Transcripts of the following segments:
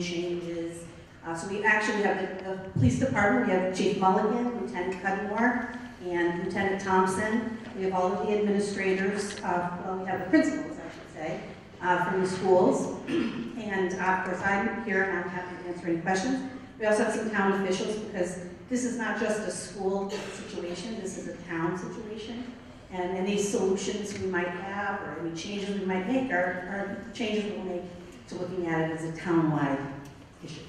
changes. So we actually have the police department. We have Chief Mulligan, Lieutenant Cudmore, and Lieutenant Thompson. We have all of the administrators, well, we have the principals, I should say, from the schools. And of course, I'm here and I'm happy to answer any questions. We also have some town officials because this is not just a school situation, this is a town situation. And any solutions we might have or any changes we might make are changes we'll make to looking at it as a town-wide issue.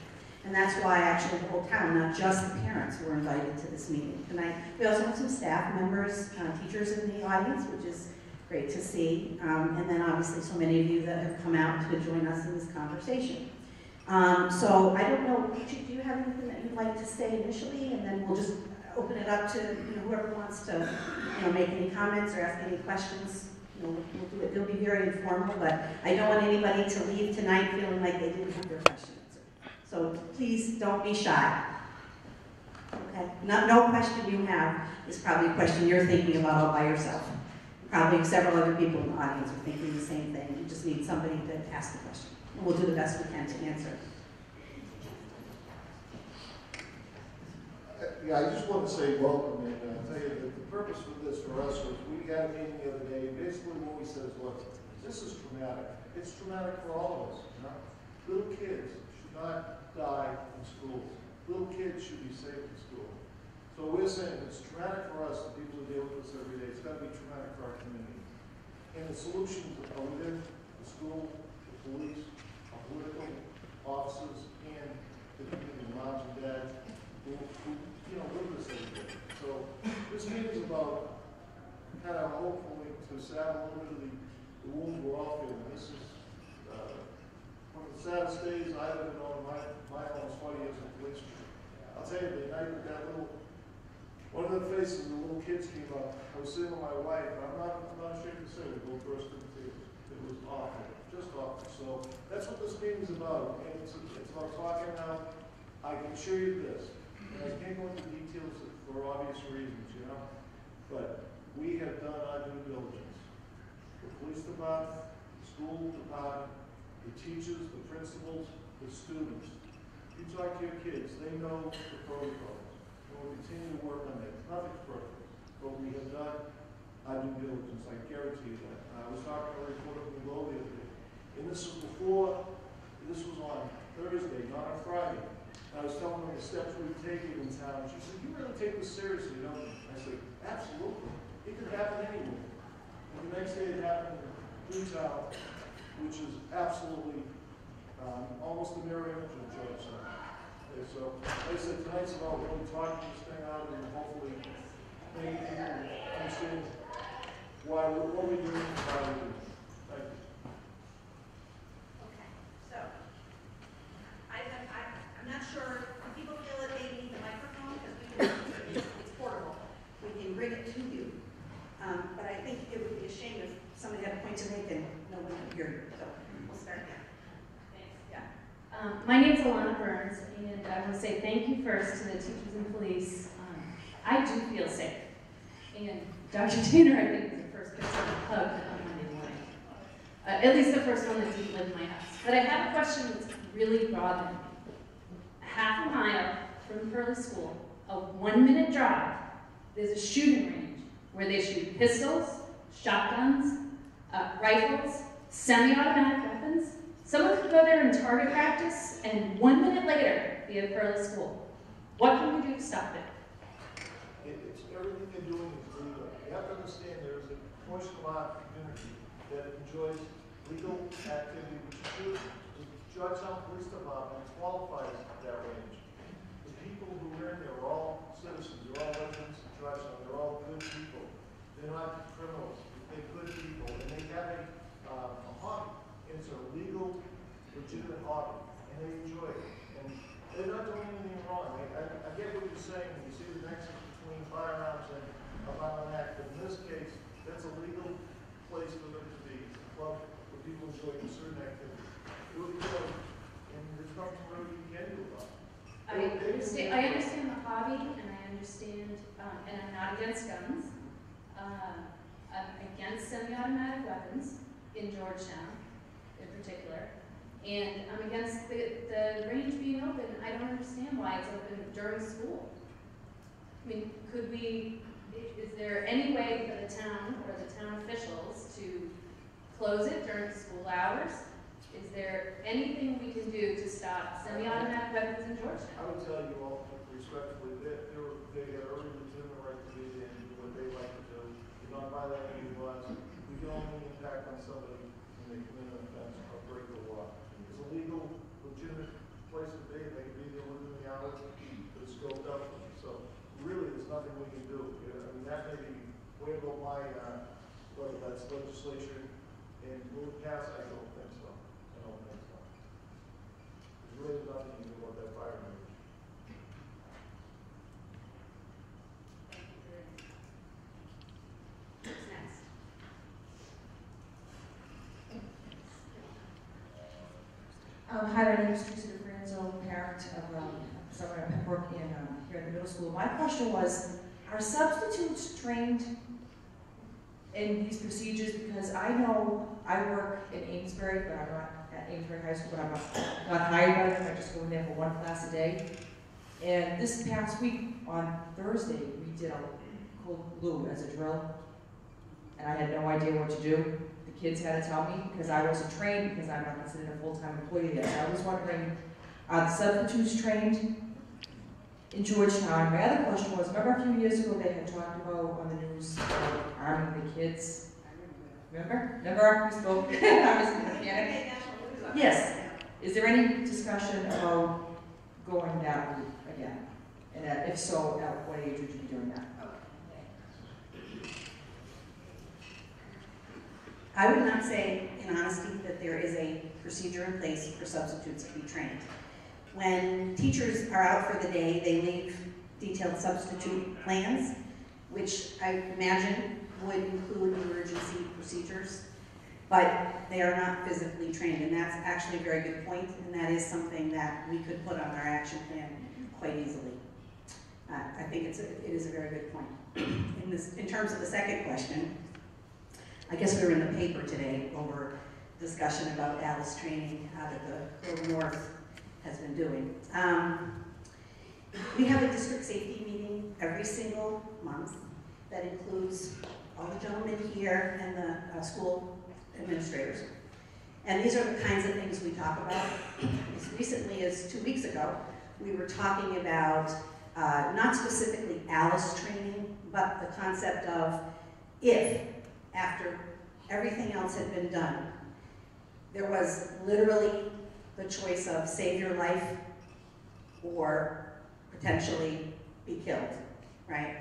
And that's why actually the whole town, not just the parents, were invited to this meeting tonight. We also have some staff members, teachers in the audience, which is great to see. And then obviously so many of you that have come out to join us in this conversation. So I don't know, do you have anything that you'd like to say initially? And then we'll just open it up to whoever wants to make any comments or ask any questions. We'll do it. It'll be very informal, but I don't want anybody to leave tonight feeling like they didn't have their question answered. So please don't be shy. Okay? No question you have is probably a question you're thinking about all by yourself. Probably several other people in the audience are thinking the same thing. You just need somebody to ask the question. And we'll do the best we can to answer. Yeah, I just want to say welcome and tell you that the purpose for this for us was we had a meeting the other day. Basically, what we said is, look, this is traumatic. It's traumatic for all of us. Little kids should not die in schools. Little kids should be safe in school. So we're saying it's traumatic for us, the people who deal with this every day. It's got to be traumatic for our community. And the solutions are within the school, the police, our political officers, and the community, moms and dads who live this every day. So this meeting is about kind of hopefully to salve a little bit of the wounds we're all feeling. This is one of the saddest days I've ever known in my almost 40 years in police. I'll tell you, the night that one of the faces of the little kids came up, I was sitting with my wife, and I'm not ashamed to say we both burst into tears. It was awful, just awful. So that's what this meeting is about, and it's about talking out. I can assure you this, and I can't go into details for obvious reasons, but we have done our due diligence. The police department, the school department, the teachers, the principals, the students. You talk to your kids, they know the protocols. And we'll continue to work on that. Nothing's perfect, but we have done our due diligence, I guarantee you that. I was talking to a reporter from the Globe the other day, and this was on Thursday, not on Friday. I was telling her the steps we've taken in town. She said, you really take this seriously, don't you? I said, absolutely. It could happen anywhere. And the next day it happened in Newtown, which is absolutely almost a mirror image of Georgetown. Okay, so like I said, tonight's about really talking this thing out and hopefully making people understand what we're doing and why we're doing it. Thank you. I'm not sure if people feel that they need the microphone because it's portable. We can bring it to you. But I think it would be a shame if somebody had a point to make and no one could hear you. So we'll start again. Thanks. Yeah. My name's Alana Burns, and I want to say thank you first to the teachers and police. I do feel safe. And Dr. Tanner, I think, was the first person to hug on Monday morning. At least the first one that didn't live in my house. But I have a question that's really bothering me. Half a mile from Pearly School, a 1-minute drive, there's a shooting range where they shoot pistols, shotguns, rifles, semi-automatic weapons. Someone could go there and target practice, and 1 minute later, be at Pearly School. What can we do to stop it? It's everything they're doing is legal. You have to understand there is a portion of our community that enjoys legal activity, which is the Georgetown Police Department qualifies that range. The people who are in there are all citizens, they're all residents of Georgetown, they're all good people. They're not criminals, they're good people, and they have a hobby. It's a legal, legitimate hobby, and they enjoy it. And they're not doing anything wrong. I get what you're saying when you see the nexus between firearms and a violent act, but in this case, that's a legal place for them to be. It's a club where people enjoy a certain activity. Really good, and there's nothing really you can do about it. I understand the hobby, and I understand, and I'm not against guns. I'm against semi-automatic weapons in Georgetown, in particular. And I'm against the range being open. I don't understand why it's open during school. I mean, is there any way for the town or the town officials to close it during school hours? Is there anything we can do to stop semi-automatic weapons in Georgetown? I would tell you all respectfully, they have every legitimate right to be there and do what they like to do. You're not violating any laws. We can only impact on somebody when they commit an offense or break the law. It's a legal, legitimate place to be. They can be there within the hour that's scoped up. So really, there's nothing we can do. I mean, that may be way above my, whether that's legislation and move past, I don't think so. I don't think so. There's really nothing you can do about that fire range. What's next? Hi, my name is Teresa DeFranzo, parent of someone at Pembroke here at the middle school. My question was, are substitutes trained in these procedures? Because I know I work in Amesbury, but I'm not at Amesbury High School, but I'm not hired by them. I just go in there for one class a day. And this past week, on Thursday, we did a cold blue as a drill, and I had no idea what to do. The kids had to tell me because I wasn't trained, because I'm not considered a full-time employee yet. So I was wondering, are the substitutes trained in Georgetown? My other question was, remember a few years ago they had talked about on the news arming the kids? Remember? Remember we spoke? I was in the mechanic. Yes. Is there any discussion about going that route again? And if so, at what age would you be doing that? I would not say, in honesty, that there is a procedure in place for substitutes to be trained. When teachers are out for the day, they leave detailed substitute plans, which I imagine would include emergency procedures, but they are not physically trained, and that's actually a very good point, and that is something that we could put on our action plan quite easily. I think it is a very good point. In terms of the second question, I guess we were in the paper today over discussion about Alice training that the Grove North has been doing. We have a district safety meeting every single month that includes all the gentlemen here and the school administrators. And these are the kinds of things we talk about. As recently as 2 weeks ago, we were talking about not specifically Alice training, but the concept of if, after everything else had been done, there was literally the choice of save your life or potentially be killed, right?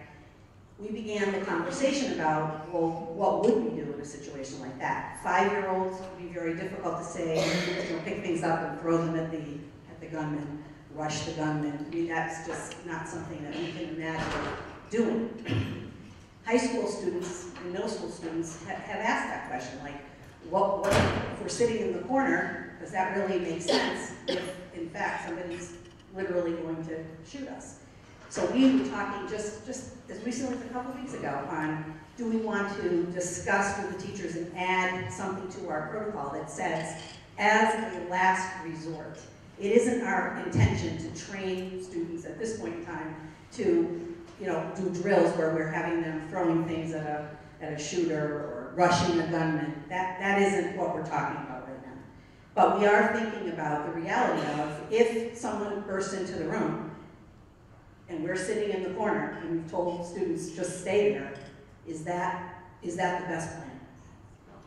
We began the conversation about, well, what would we do in a situation like that? 5-year-olds would be very difficult to say, pick things up and throw them at the gunman, rush the gunman. I mean, that's just not something that we can imagine doing. High school students and middle school students have asked that question, like, what if we're sitting in the corner, does that really make sense if, in fact, somebody's literally going to shoot us? So we were talking just as recently as a couple weeks ago on, do we want to discuss with the teachers and add something to our protocol that says, as a last resort, it isn't our intention to train students at this point in time to do drills where we're having them throwing things at a shooter or rushing a gunman. That isn't what we're talking about right now. But we are thinking about the reality of if someone bursts into the room and we're sitting in the corner and we've told students just stay there, is that the best plan?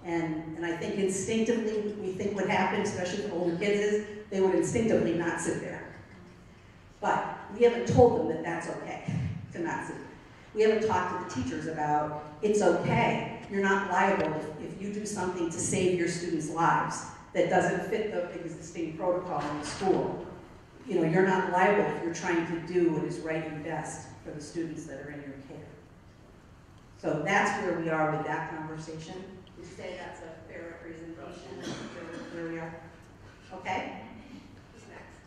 And I think instinctively we think what happens, especially for older kids, is they would instinctively not sit there. But we haven't told them that that's okay to not sit there. We haven't talked to the teachers about it's okay. You're not liable if you do something to save your students' lives that doesn't fit the existing protocol in the school. You're not liable if you're trying to do what is right and best for the students that are in your care. So that's where we are with that conversation. Would you say that's a fair representation of where we are? Okay? Who's next?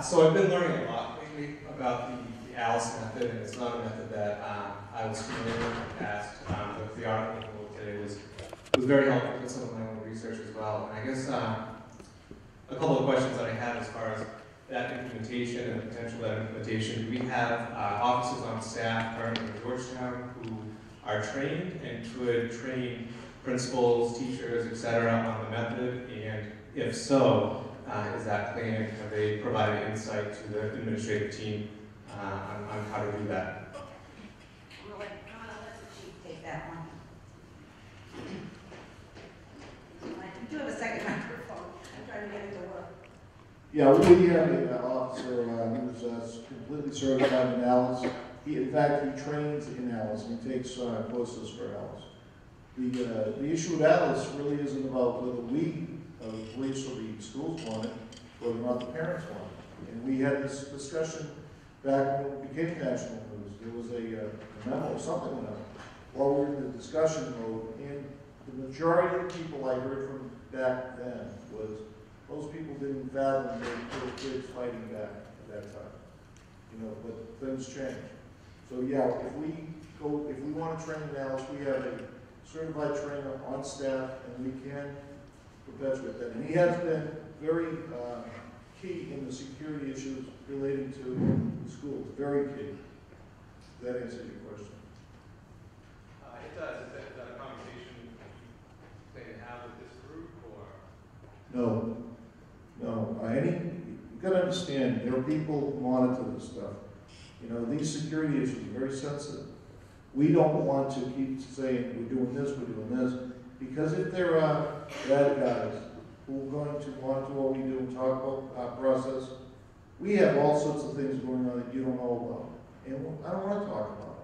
So I've been learning a lot lately about the the ALICE method, and it's not a method that I was familiar with in the past. But the article today was very helpful with some of my own research as well. And I guess a couple of questions that I have as far as that implementation and the potential of that implementation. We have officers on staff currently in Georgetown who are trained and could train principals, teachers, etc. on the method, and if so, is that planned? Have they provided insight to the administrative team on how to do that? I'm gonna let the chief take that one. You do have a second microphone. I'm trying to get it to work. Yeah, we have an officer who's completely certified in ALICE. In fact, he trains in ALICE. He takes courses for ALICE. The issue with ALICE really isn't about whether we, the police or the schools want it, whether or not the parents want it. And we had this discussion back when it became national news. There was a memo or something like that while we were in the discussion mode, and the majority of the people I heard from back then was most people didn't fathom their little kids fighting back at that time. You know, but things change. So yeah, if we want to train in ALICE, we have a certified trainer on staff, and we can perpetuate that. And he has been very key in the security issues relating to the schools. Very key. Does that answer your question? It does. Is that a conversation they have with this group, or? No. You've got to understand, there are people who monitor this stuff. You know, these security issues are very sensitive. We don't want to keep saying, we're doing this, because if there are bad guys who are going to monitor what we do and talk about our process, we have all sorts of things going on that you don't know about. And I don't want to talk about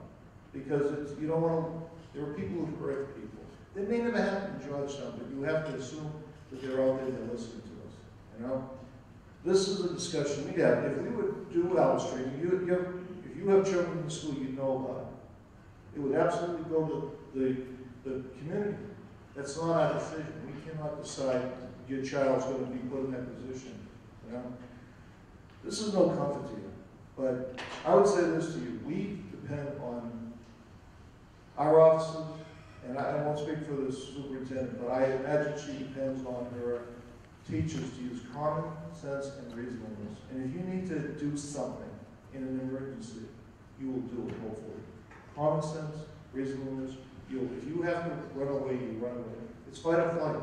it, because you don't want to, there are people who hurt people. That may never happen in Georgetown, but you have to assume that they're out there, they're listening to us, you know? This is a discussion we have. If we would do ALICE training, if you have children in the school, you know about it. It would absolutely go to the community. That's not our decision. We cannot decide your child's going to be put in that position, you know? This is no comfort to you. But I would say this to you. We depend on our officers, and I won't speak for the superintendent, but I imagine she depends on her teachers to use common sense and reasonableness. And if you need to do something in an emergency, you will do it, hopefully. Common sense, reasonableness, if you have to run away, you run away. It's fight or flight.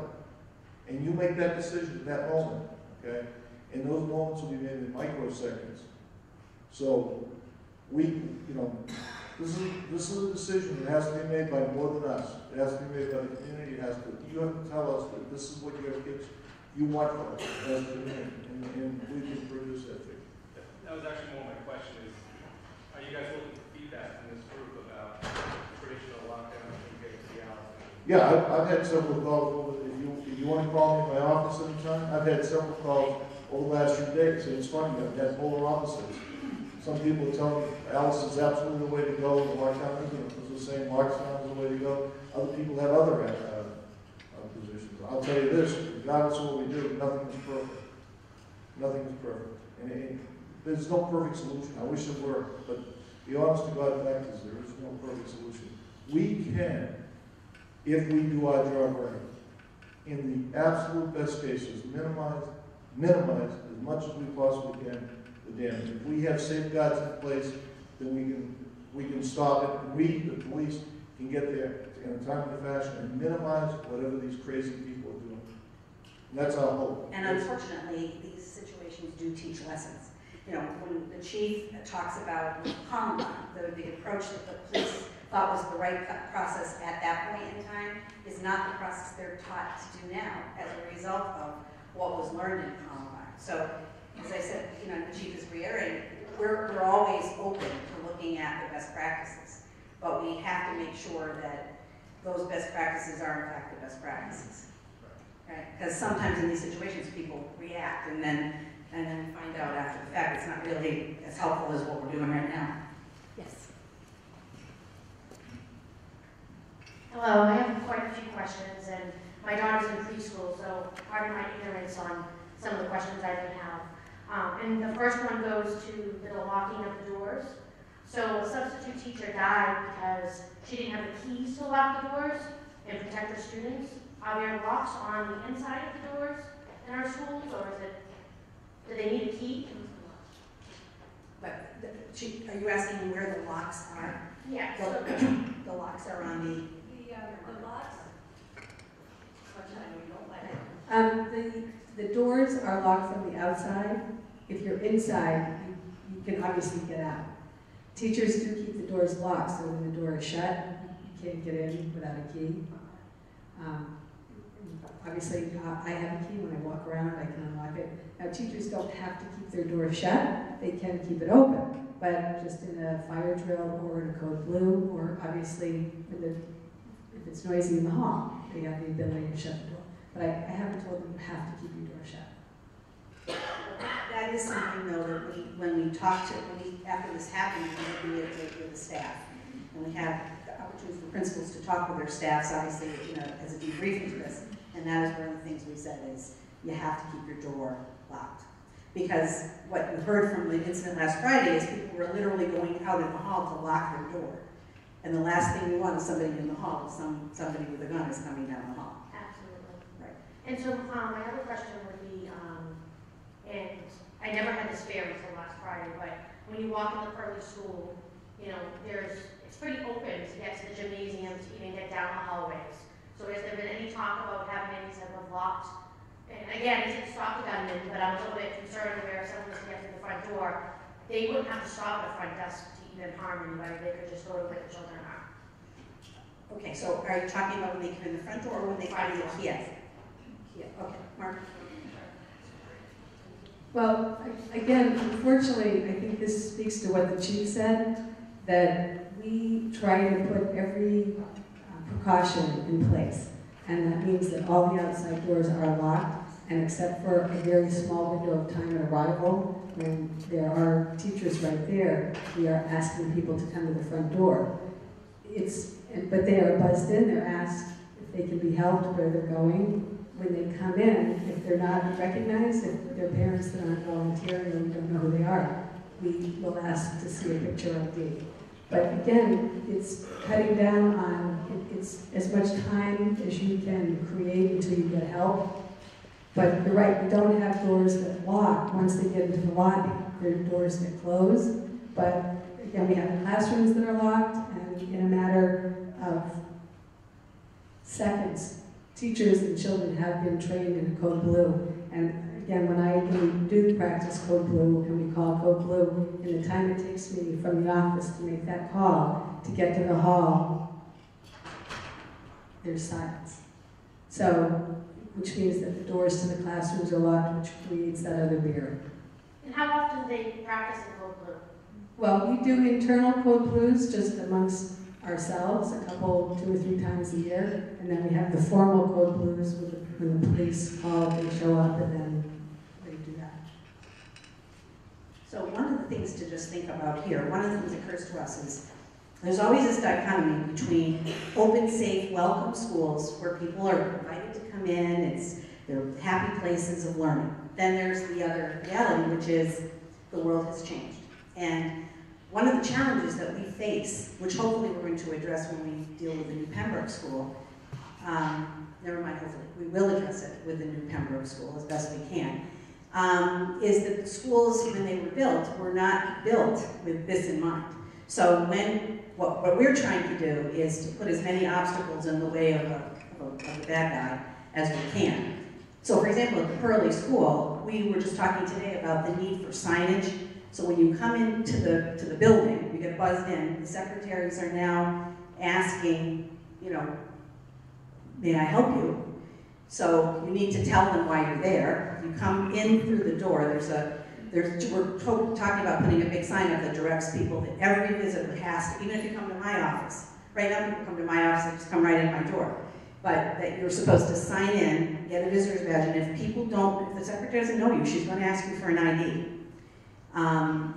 And you make that decision in that moment, okay? And those moments will be made in microseconds. So this is a decision that has to be made by more than us. It has to be made by the community. You have to tell us that this is what your kids you want for us as a community, and we can produce that for you. That was actually more my question is, are you guys looking for feedback from this group about traditional lockdown compared to the ALICE? Yeah, I've had several calls. If you want to call me in my office anytime, I've had several calls over the last few days. And it's funny, I've had polar opposites. Some people tell me ALICE is absolutely the way to go, and lockdown isn't. Others are saying lockdown is the way to go. Other people have other positions. I'll tell you this, regardless of what we do, nothing is perfect. Nothing is perfect. And there's no perfect solution. I wish there were, but the honest to God fact is there is no perfect solution. We can, if we do our job right, in the absolute best cases, minimize as much as we possibly can the damage. If we have safeguards in place, then we can stop it. And we, the police, can get there in a timely fashion and minimize whatever these crazy people are doing. And that's our hope. And unfortunately, these situations do teach lessons. You know, when the chief talks about Columbine, the approach that the police thought was the right process at that point in time is not the process they're taught to do now as a result of what was learned in Columbine. So, as I said, you know, the chief is reiterating, we're always open to looking at the best practices, but we have to make sure that those best practices are in fact the best practices, right? Because sometimes in these situations people react and then find out after the fact it's not really as helpful as what we're doing right now. Yes. Hello, I have quite a few questions, and my daughter's in preschool, so pardon my ignorance on some of the questions I may have. And the first one goes to the locking of the doors. So a substitute teacher died because she didn't have the keys to lock the doors and protect her students. Are there locks on the inside of the doors in our schools, or is it, do they need a key? But, are you asking where the locks are? Yeah, The, so, the locks are on the, The doors are locked from the outside. If you're inside, you can obviously get out. Teachers do keep the doors locked, so when the door is shut, you can't get in without a key. Obviously, I have a key. When I walk around, I can unlock it. Now, teachers don't have to keep their door shut. They can keep it open, but just in a fire drill or in a code blue, or obviously if it's noisy in the hall, they have the ability to shut the door. But I haven't told them you have to keep your door shut. that is something though that when we talk to, after this happened, we reiterate with the staff. And we have the opportunity for principals to talk with their staffs, obviously, as a debriefing to this. And that is one of the things we said is, you have to keep your door locked. Because what you heard from the incident last Friday is people were literally going out in the hall to lock their door. And the last thing we want is somebody in the hall, somebody with a gun is coming down the hall. absolutely. Right. And so, my other question would be, and I never had this fear until last Friday, but when you walk in the Pearly School, it's pretty open to get to the gymnasium, to even get down the hallways. So has there been any talk about having any type of locked, and again, it's a stop the gunman, but I'm a little bit concerned where if someone was to get to the front door, they wouldn't have to stop at the front desk to even harm anybody, they could just go to where the children are. Okay, so are you talking about when they come in the front door or when they come in the kiosk? Yeah, okay, Mark. Well, again, unfortunately, I think this speaks to what the chief said, that we try to put every precaution in place. And that means that all the outside doors are locked, and except for a very small window of time at arrival, when there are teachers right there, we are asking people to come to the front door. But they are buzzed in, they're asked if they can be helped, where they're going. When they come in, if they're not recognized, if they're parents that aren't volunteering or we don't know who they are, we will ask to see a picture ID. But again, it's cutting down on, it's as much time as you can create until you get help. But you're right, we don't have doors that lock once they get into the lobby. There are doors that close, but again, we have classrooms that are locked, and in a matter of seconds, teachers and children have been trained in Code Blue. And again, when we do practice Code Blue and we call Code Blue, and the time it takes me from the office to make that call to get to the hall, there's silence. So, which means that the doors to the classrooms are locked, which creates that other barrier. And how often do they practice in Code Blue? Well, we do internal Code Blues just amongst ourselves, a couple, 2 or 3 times a year, and then we have the formal Code Blues when the police call, they show up, and then they do that. So one of the things to just think about here, one of the things that occurs to us is there's always this dichotomy between open, safe, welcome schools where people are invited to come in, they're happy places of learning. Then there's the other reality, which is the world has changed. And one of the challenges that we face, which hopefully we're going to address when we deal with the new Pembroke School, never mind hopefully, we will address it with the new Pembroke School as best we can, is that the schools, when they were not built with this in mind. So what we're trying to do is to put as many obstacles in the way of the bad guy as we can. So for example, at the Pearly School, we were just talking today about the need for signage. So when you come into the building, you get buzzed in, the secretaries are now asking, may I help you? So you need to tell them why you're there. You come in through the door, we're talking about putting a big sign up that directs people that every visitor has to, even if you come to my office. Right now people come to my office, they just come right in my door. But that you're supposed to sign in, get a visitor's badge, and if the secretary doesn't know you, she's going to ask you for an ID.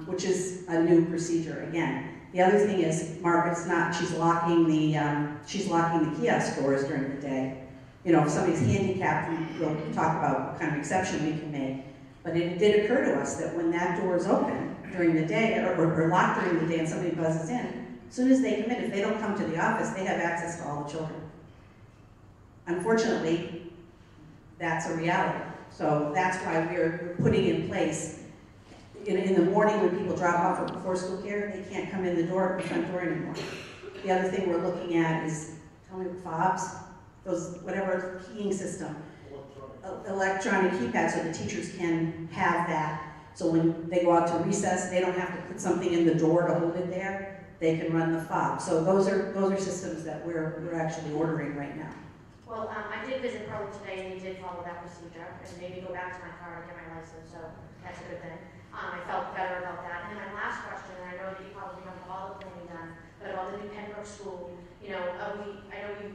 Which is a new procedure again. The other thing is, Margaret's she's locking the kiosk doors during the day. If somebody's handicapped, we'll talk about what kind of exception we can make. But it did occur to us that when that door is open during the day, or locked during the day and somebody buzzes in, as soon as they come in, if they don't come to the office, they have access to all the children. Unfortunately, that's a reality. So that's why we're putting in place, in the morning when people drop off for before school care, they can't come in the front door anymore. The other thing we're looking at is, tell me, fobs, those, whatever keying system, electronic keypad, so the teachers can have that. So when they go out to recess, they don't have to put something in the door to hold it there. They can run the fob. So those are systems that we're actually ordering right now. Well, I did visit Pearlie today, and he did follow that procedure, and maybe go back to my car to get my license, so that's a good thing. I felt better about that. And then my last question, and I know that you probably don't have all the planning done, but about the new Pembroke School, you know, I think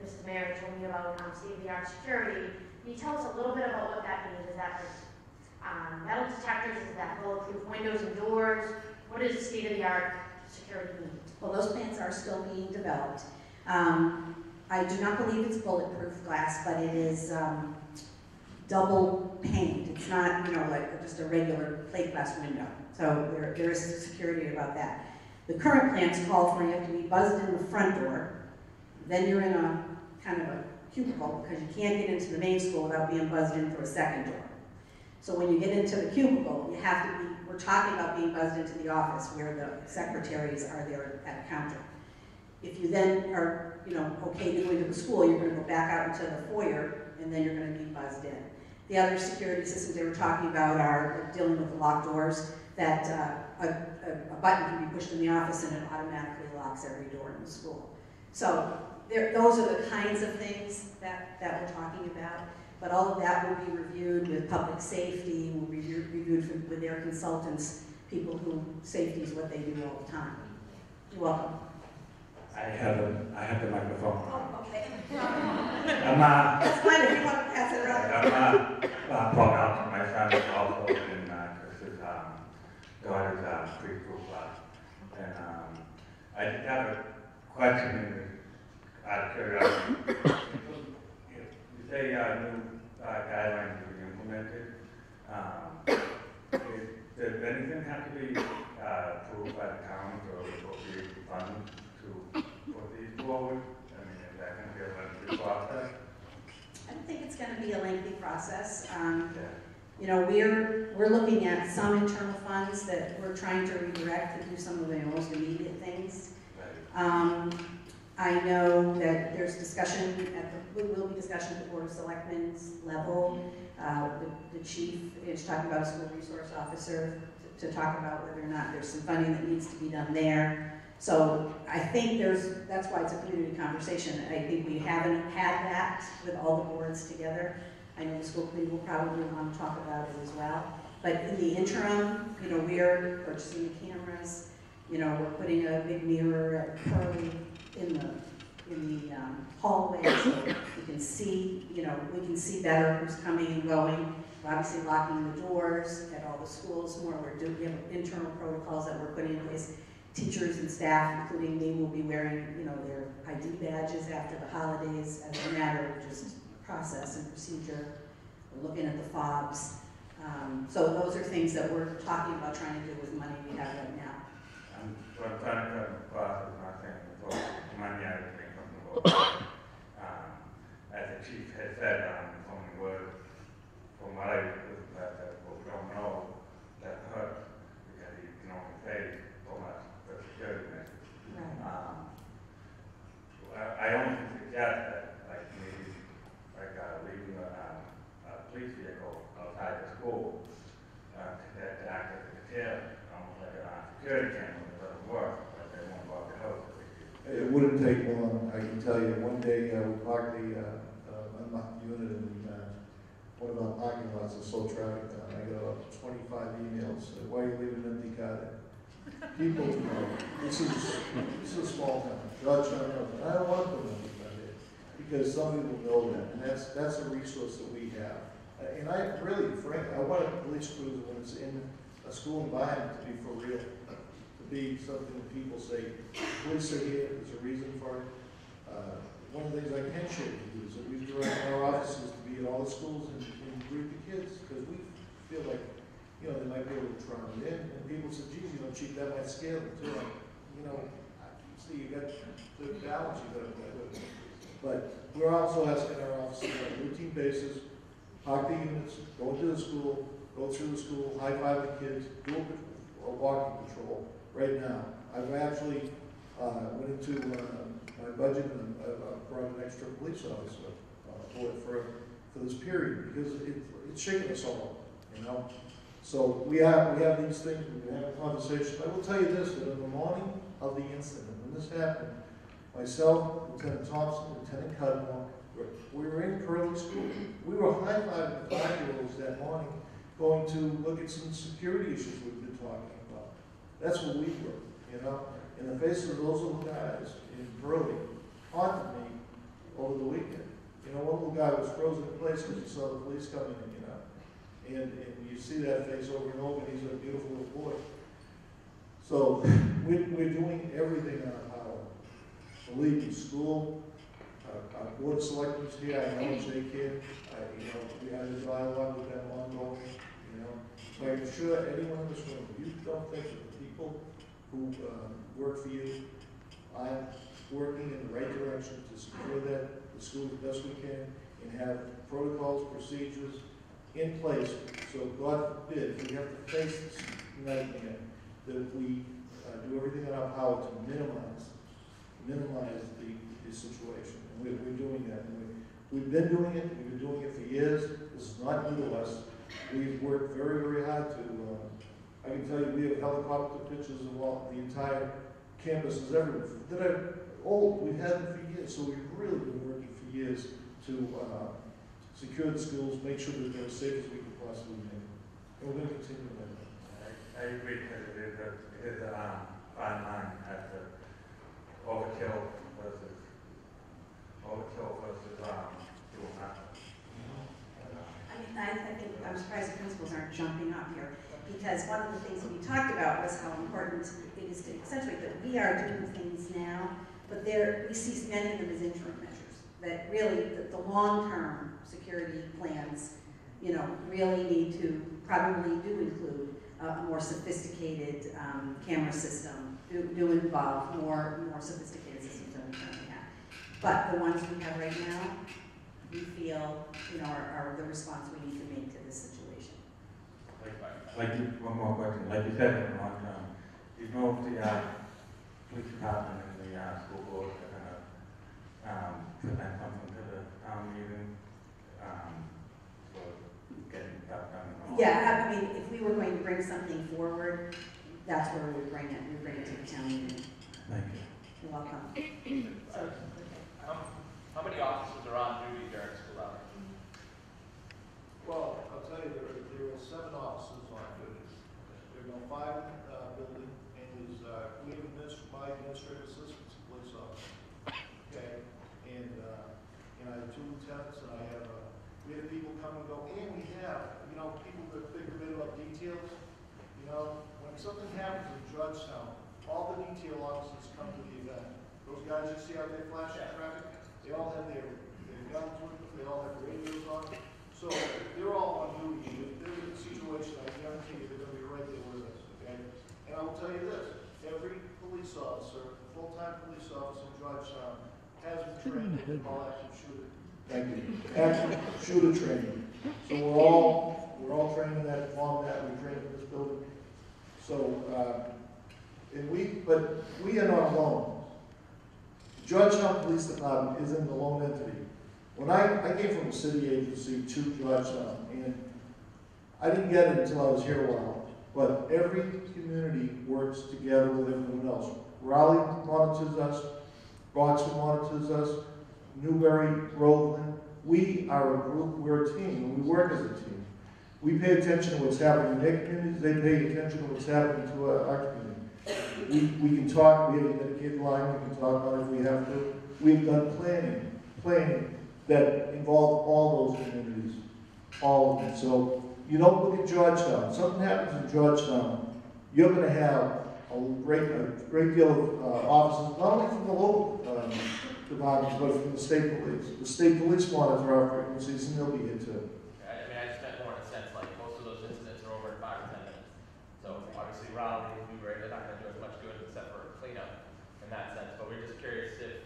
Mr. Mayor told me about state-of-the-art security. Can you tell us a little bit about what that means? Is that like metal detectors? Is that bulletproof windows and doors? What does state-of-the-art security mean? Well, those plans are still being developed. I do not believe it's bulletproof glass, but it is double paned. It's not, you know, like just a regular plate glass window. So there is security about that. The current plans call for you have to be buzzed in the front door. Then you're in a kind of a cubicle because you can't get into the main school without being buzzed in through a second door. So when you get into the cubicle, you have to be, we're talking about being buzzed into the office where the secretaries are there at a counter. If you then are, you know, okay to go into the school, you're going to go back out into the foyer, and then you're going to be buzzed in. The other security systems they were talking about are dealing with the locked doors, that a button can be pushed in the office and it automatically locks every door in the school. So those are the kinds of things that we're talking about. But all of that will be reviewed with public safety, will be reviewed with their consultants, people who safety is what they do all the time. You're welcome. I have the microphone. Oh, okay. That's fine if you want to pass it around. I'm from out. My son is also in Chris's daughter's preschool class. And I just have a question out of curiosity. You say new guidelines will be implemented. Does anything have to be approved by the town or appropriate funds to put these forward? I mean, is that going to be a lengthy process? I don't think it's going to be a lengthy process. Yeah. You know, we're looking at some internal funds that we're trying to redirect to do some of the most immediate things. Right. I know that there's discussion will be discussion at the Board of Selectmen's level. The chief is talking about a school resource officer to talk about whether or not there's some funding that needs to be done there. So I think that's why it's a community conversation. I think we haven't had that with all the boards together. I know the school committee will probably want to talk about it as well. But in the interim, you know, we're purchasing the cameras. You know, we're putting a big mirror at Pearlie in the hallway so you can see, you know, we can see better who's coming and going. We're obviously locking the doors at all the schools more. We have internal protocols that we're putting in place. Teachers and staff, including me, will be wearing, you know, their ID badges after the holidays as a matter of just process and procedure. We're looking at the fobs. So those are things that we're talking about trying to do with money we have right now. What I'm trying to cut across is not saying the money out of the from the board. As the chief had said, it's only word from what I listened that what we don't know that hurt because he can only pay so much for security measures. Right. I only suggest that, like maybe, like leaving a police vehicle outside the school to access the tail, almost like a security camera that doesn't work, but they won't go out the house. It wouldn't take long, I can tell you. One day we parked the unlocked unit in one of our parking lots of slow traffic down. I got about 25 emails. Why are you leaving an empty car there? People to know. This is a small town. Georgetown, I don't want them empty car there because somebody will know that, and that's a resource that we have. And I really, frankly, I want a police cruiser when it's in a school environment to be for real, to be something that people say, police are here, there's a reason for it. One of the things I can share with you is that we direct our officers to be at all the schools and greet the kids, because feel like, you know, they might be able to try it in, and people said, geez, you know, Chief, that might scare them too. You know, see, you got the balance you got to play with. But we're also asking our officers on a routine basis, park the units, go into the school, go through the school, high-five the kids, do a walking patrol right now. I've actually went into my budget and brought an extra police officer for this period, because it's shaking us all, you know? So we have these things, we have a conversation. I will tell you this, that in the morning of the incident, when this happened, myself, Lieutenant Thompson, Lieutenant Cudmore, we were in Curly School. We were high-fiving the 5-year-olds that morning, going to look at some security issues we've been talking about. That's what we were, you know? In the face of those little guys in Curly, haunted me over the weekend. You know, one little guy was frozen in place because he saw the police coming in, you know? And you see that face over and over, and he's a beautiful little boy. So we're doing everything in our power. Believe me, school, our board of selectors here, I know they care. You know, we had a dialogue with them ongoing, you know. So I'm sure anyone in this room, you don't think that the people who work for you are working in the right direction to secure that the school the best we can and have protocols, procedures in place. So God forbid, if we have to face this nightmare, that we do everything in our power to minimize the situation. And we're doing that. And we've been doing it. We've been doing it for years. This is not new to us. We've worked very, very hard to, I can tell you, we have helicopter pictures of all, the entire campuses everywhere that are old. We've had them for years. So we've really been working for years to secure the schools, make sure that they're as safe as we can possibly make. And we're going to continue that. I agree that it is a fine line at the overkill versus doing nothing. I think I'm surprised the principals aren't jumping up here, because one of the things we talked about was how important it is to accentuate that we are doing things now, but we see many of them as interim measures. That really, the long-term security plans, you know, really need to probably do include a more sophisticated camera system, do involve more sophisticated systems than we currently have. But the ones we have right now, we feel, you know, are the response we need to make to this situation. One more question. Like you said, in the long term, do you know if the police department and the school board are going to present something to the town meeting for getting stuff done? Yeah, I mean, if we were going to bring something forward, that's where we would bring it. We bring it to the town meeting. Thank you. You're welcome. So, How many officers are on duty during school hours? Well, I'll tell you, there are 7 officers on duty. There are 5 in the building, and there's, we have my administrative assistants, police officer. Okay, and I have 2 lieutenants, and we have people come and go, and we have, you know, people that think a bit about details. You know, when something happens in Georgetown, all the detail officers come to the event. Those guys you see out there flashing traffic, they all have their guns with them, they all have radios on. So they're all on duty. If there's a situation, I guarantee you they're going to be right there with us, okay? And I will tell you this, every police officer, full-time police officer in Georgetown has been trained in all active shooter. Thank you. Active shooter training. So we're all trained in that format. We train in this building. So, but we are not alone. The Georgetown Police Department isn't a lone entity. When I came from a city agency to Georgetown, and I didn't get it until I was here a while, but every community works together with everyone else. Raleigh monitors us, Roxton monitors us, Newbury, Groveland. We are a group, we're a team, and we work as a team. We pay attention to what's happening in their communities, they pay attention to what's happening to our community. We can talk, we have a dedicated line, we can talk about it if we have to. We've done planning that involve all those communities, all of them. So you don't look at Georgetown. Something happens in Georgetown, you're going to have a great deal of officers, not only from the local departments, but from the state police. The state police monitor our frequencies, and they'll be here too. I mean, I just meant more in a sense, like most of those incidents that sense, but we're just curious if,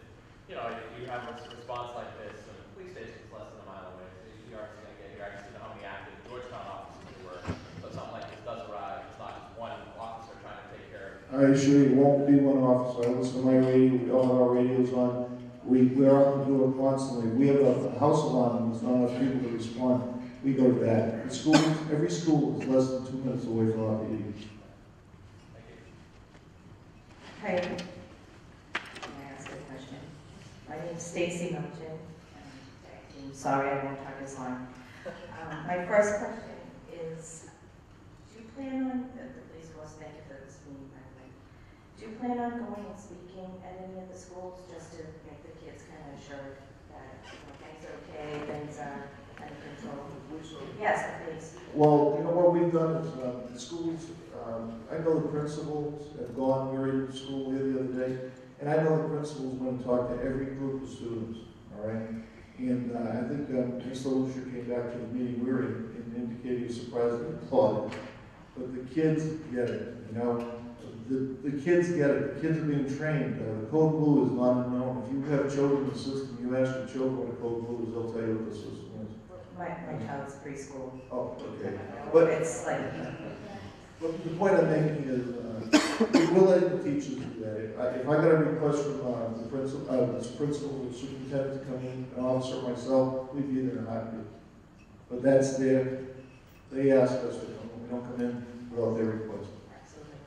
you know, if you have a response like this, and the police station is less than a mile away, so you are going to get here, I just don't know how many active Georgetown officers there were, so if something like this does arrive, it's not just one officer trying to take care of it. I assure you, it won't be one officer. I listen to my radio, we all have our radios on. We're on the door constantly. We have a house alarm, there's not enough people to respond. We go to that. The school, every school is less than 2 minutes away from our PD. Thank you. Hi. Can I ask a question? My name is Stacy Milton. I'm sorry I won't talk as long. My first question is, do you plan on, the police force, thank you for this meeting, by the way. Do you plan on going and speaking at any of the schools just to make the kids kind of assured that, you know, things are okay, things are under control? Yes, please. Well, you know what we've done is, the schools, I know the principals have gone, we were in the school here the other day, and I know the principals went and talked to every group of students, all right? And I think Mr. Lucia came back to the meeting we were in and indicated he was surprised and applauded. But the kids get it, you know? The kids get it. The kids are being trained. The code blue is not unknown. If you have children in the system, you ask your children what a code blue is, they'll tell you what the system is. My child's preschool. Oh, okay. But it's like, But the point I'm making is, we're letting the teachers do that. If I got a request from the principal, the superintendent to come in, an officer, myself, we'd be there in a heartbeat. But that's they ask us to come. We don't come in without their request. absolutely.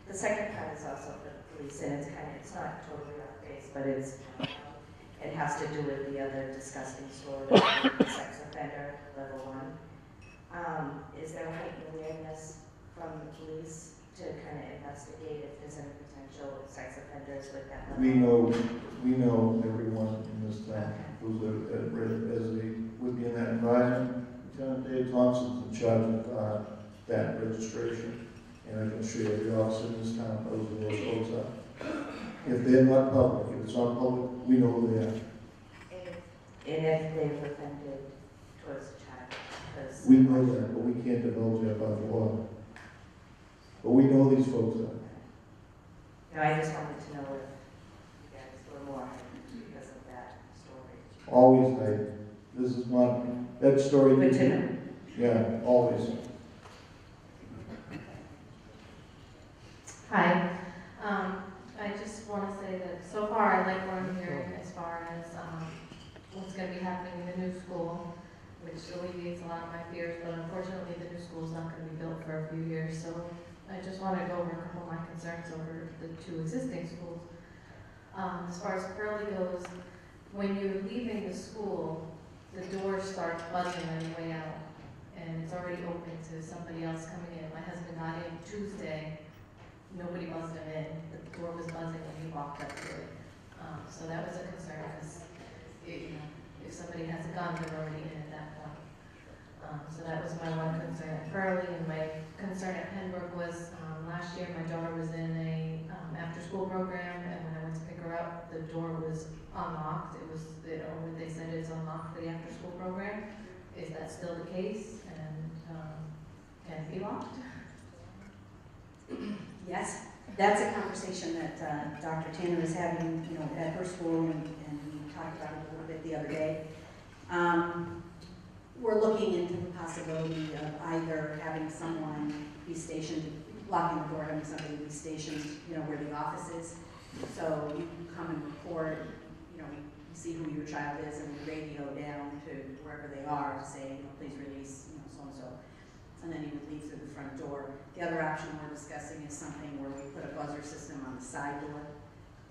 The second part is also for the police, and it's not totally off base, but it has to do with the other disgusting story, sex offender, level 1. Is there a heightened awareness from the police to kind of investigate if there's any potential sex offenders with that level? We know everyone in this town who's as they would be in that environment. Lieutenant Dave Thompson's in charge of that registration, and I can assure you every officer in this town knows who those folks are. If they're not public, if it's not public, we know who they are. And if they've offended towards a child, because We know that, but we can't divulge that by the law. But we know these folks are. no, I just wanted to know if you guys were more because of that story. Always hide. This is not, that story. Good to know. Yeah, always. Hi. I just want to say that so far I like what I'm hearing as far as what's going to be happening in the new school, which alleviates a lot of my fears, but unfortunately the new school is not going to be built for a few years. So I just want to go over a couple of my concerns over the 2 existing schools. As far as Pearly goes, when you're leaving the school, the door starts buzzing on your way out, and it's already open to somebody else coming in. My husband got in Tuesday. Nobody buzzed him in. The door was buzzing when he walked up to it. So that was a concern because, if somebody has a gun, they're already in at that point. So that was my one concern at Pearly, and my concern at Pembroke was last year my daughter was in a after-school program, and when I went to pick her up, the door was unlocked. It was, they said it's unlocked for the after-school program. Is that still the case? And can it be locked? Yes, that's a conversation that Dr. Tanner is having, at her school, and we talked about it a little bit the other day. We're looking into the possibility of either having someone be stationed, locking the door, having somebody be stationed, where the office is. So you can come and report, you see who your child is, and we radio down to wherever they are, say, please release, so-and-so. And then you would leave through the front door. The other option we're discussing is something where we put a buzzer system on the side door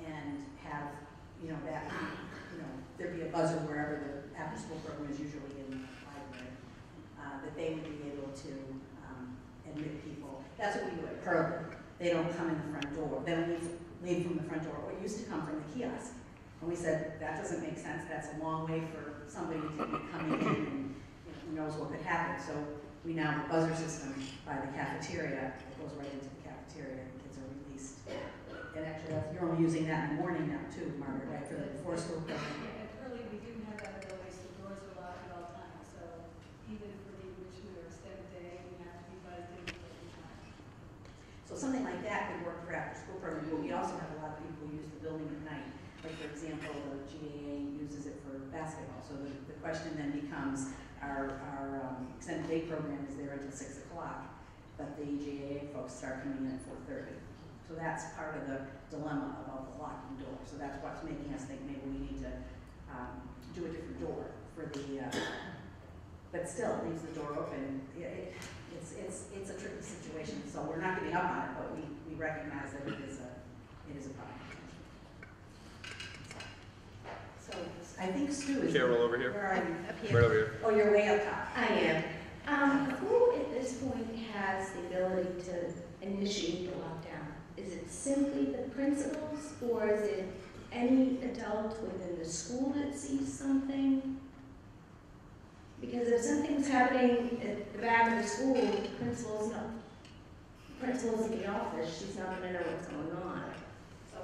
and have, there'd be a buzzer wherever the after-school program is usually in the library, that they would be able to admit people. That's what we do at Pearly. They don't come in the front door. They don't leave from the front door. What used to come from the kiosk. And we said, that doesn't make sense. That's a long way for somebody to be coming in, and who knows what could happen. So we now have a buzzer system by the cafeteria that goes right into the cafeteria, and kids are released. And actually, you're only using that in the morning now too, Margaret, right, for the before school program. At Pearly, we do have that ability, so the doors are locked at all times. So even for the original or extended day, we have to be buzzed in at every time. So something like that could work for after-school program, but we also have a lot of people who use the building at night. Like, for example, the GAA uses it for basketball, so the question then becomes, our extended day program is there until 6 o'clock, but the GAA folks start coming in at 4:30. So that's part of the dilemma about the locking door. So that's what's making us think maybe we need to do a different door for the, but still it leaves the door open. It's a tricky situation, so we're not giving up on it, but we recognize that it is a problem. So I think Stu is. Carol over here. Where are you? Up Right here. over here. Oh, you're way up top. I am. Who at this point has the ability to initiate the lockdown? Is it simply the principals, or is it any adult within the school that sees something? Because if something's happening at the back of the school, the principal's in the office, she's not gonna know what's going on. So,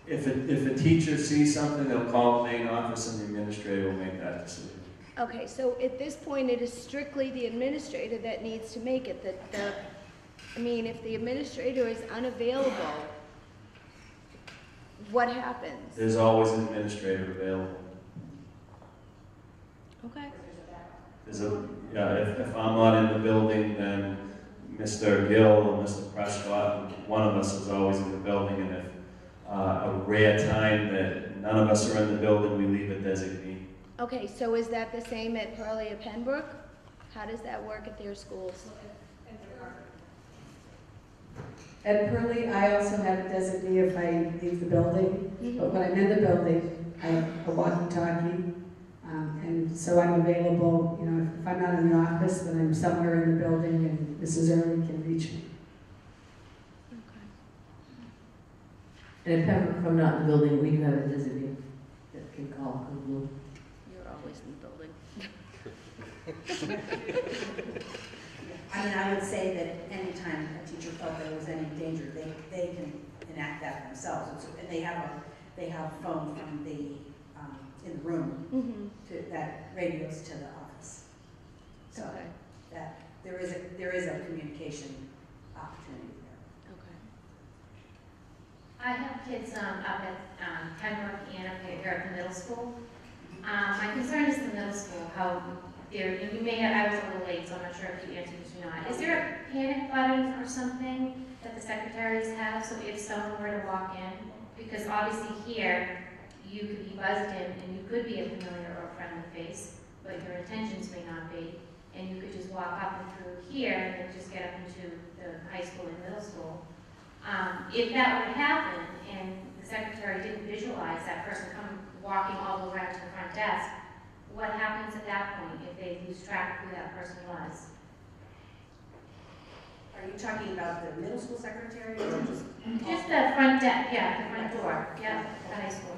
If a teacher sees something, they'll call the main office and the administrator will make that decision. okay, so at this point, it is strictly the administrator that needs to make it. I mean, if the administrator is unavailable, what happens? There's always an administrator available. Okay. If I'm not in the building, then Mr. Gill or Mr. Prescott, one of us is always in the building, and if a rare time that none of us are in the building, we leave a designee. Okay, so is that the same at Pearlie or Pembroke? How does that work at their schools? At Pearlie, I also have a designee if I leave the building, but when I'm in the building, I have a walkie-talkie, and so I'm available, you know, if I'm not in the office, then I'm somewhere in the building and Mrs. Early can reach me. And at Pembroke, if I'm not in the building, we do have a designee that can call Google. You're always in the building. I mean, I would say that anytime a teacher felt there was any danger, they can enact that themselves. And they have a phone from the in the room that radios to the office. So that there is a communication opportunity there. Okay. I have kids up at Pembroke and up here at the middle school. My concern is the middle school, how you may have, I was a little late, so I'm not sure if you answered this or not. Is there a panic button or something that the secretaries have, so if someone were to walk in? Because obviously here, you could be buzzed in and you could be a familiar or friendly face, but your intentions may not be. And you could just walk up and through here and just get up into the high school and middle school. If that were to happen and the secretary didn't visualize that person walking all the way around to the front desk, what happens at that point if they lose track of who that person was? Are you talking about the middle school secretary or just the front desk, yeah, the front door, yeah, the high school.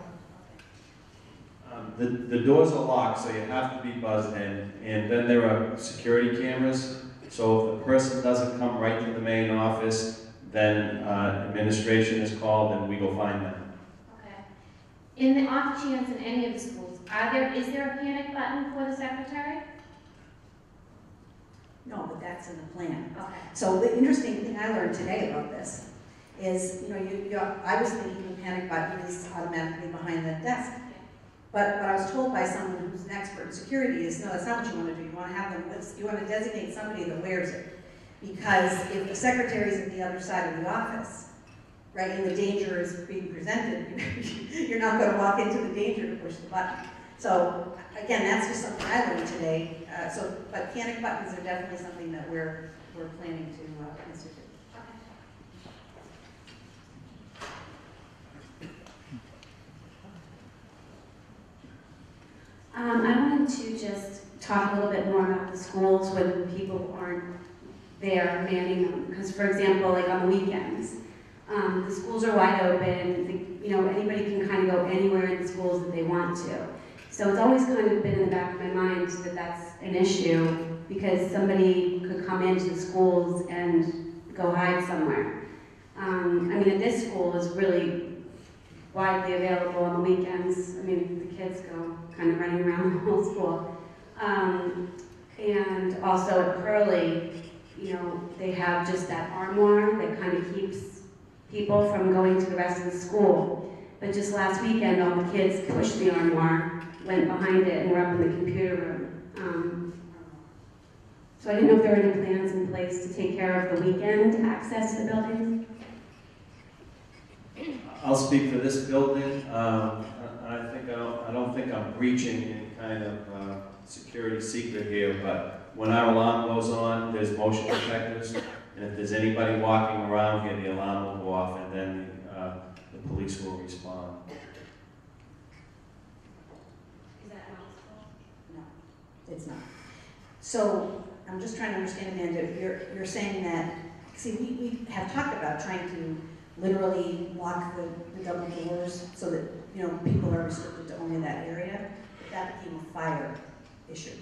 The doors are locked, so you have to be buzzed in, and then there are security cameras. So if the person doesn't come right to the main office, then administration is called and we go find them. Okay. In the off chance in any of the schools, is there a panic button for the secretary? No, but that's in the plan. Okay. So the interesting thing I learned today about this is, I was thinking the panic button is automatically behind the desk. But what I was told by someone who's an expert in security is, no, that's not what you want to do. You want to have them, you want to designate somebody that wears it. Because if the secretary's at the other side of the office, right, and the danger is being presented, you're not going to walk into the danger to push the button. So again, that's just something I learned today. But panic buttons are definitely something that we're planning to institute. I wanted to just talk a little bit more about the schools when people aren't there manning them. Because, for example, like on the weekends, the schools are wide open. Anybody can kind of go anywhere in the schools that they want to. So it's always kind of been in the back of my mind that that's an issue because somebody could come into the schools and go hide somewhere. At this school is really widely available on the weekends. The kids go kind of running around the whole school. And also at Pearly, you know, they have just that armoire that kind of keeps people from going to the rest of the school. But just last weekend, all the kids pushed the armoire, went behind it, and were up in the computer room. So I didn't know if there were any plans in place to take care of the weekend access to the building. I'll speak for this building. I don't think I'm breaching any kind of security secret here, but when our alarm goes on, there's motion detectors, and if there's anybody walking around here, the alarm will go off, and then the police will respond. Is that possible? No, it's not. So I'm just trying to understand, Amanda, you're saying that, see, we have talked about trying to literally lock the double doors so that, you know, people are restricted to only that area. But that became a fire issue.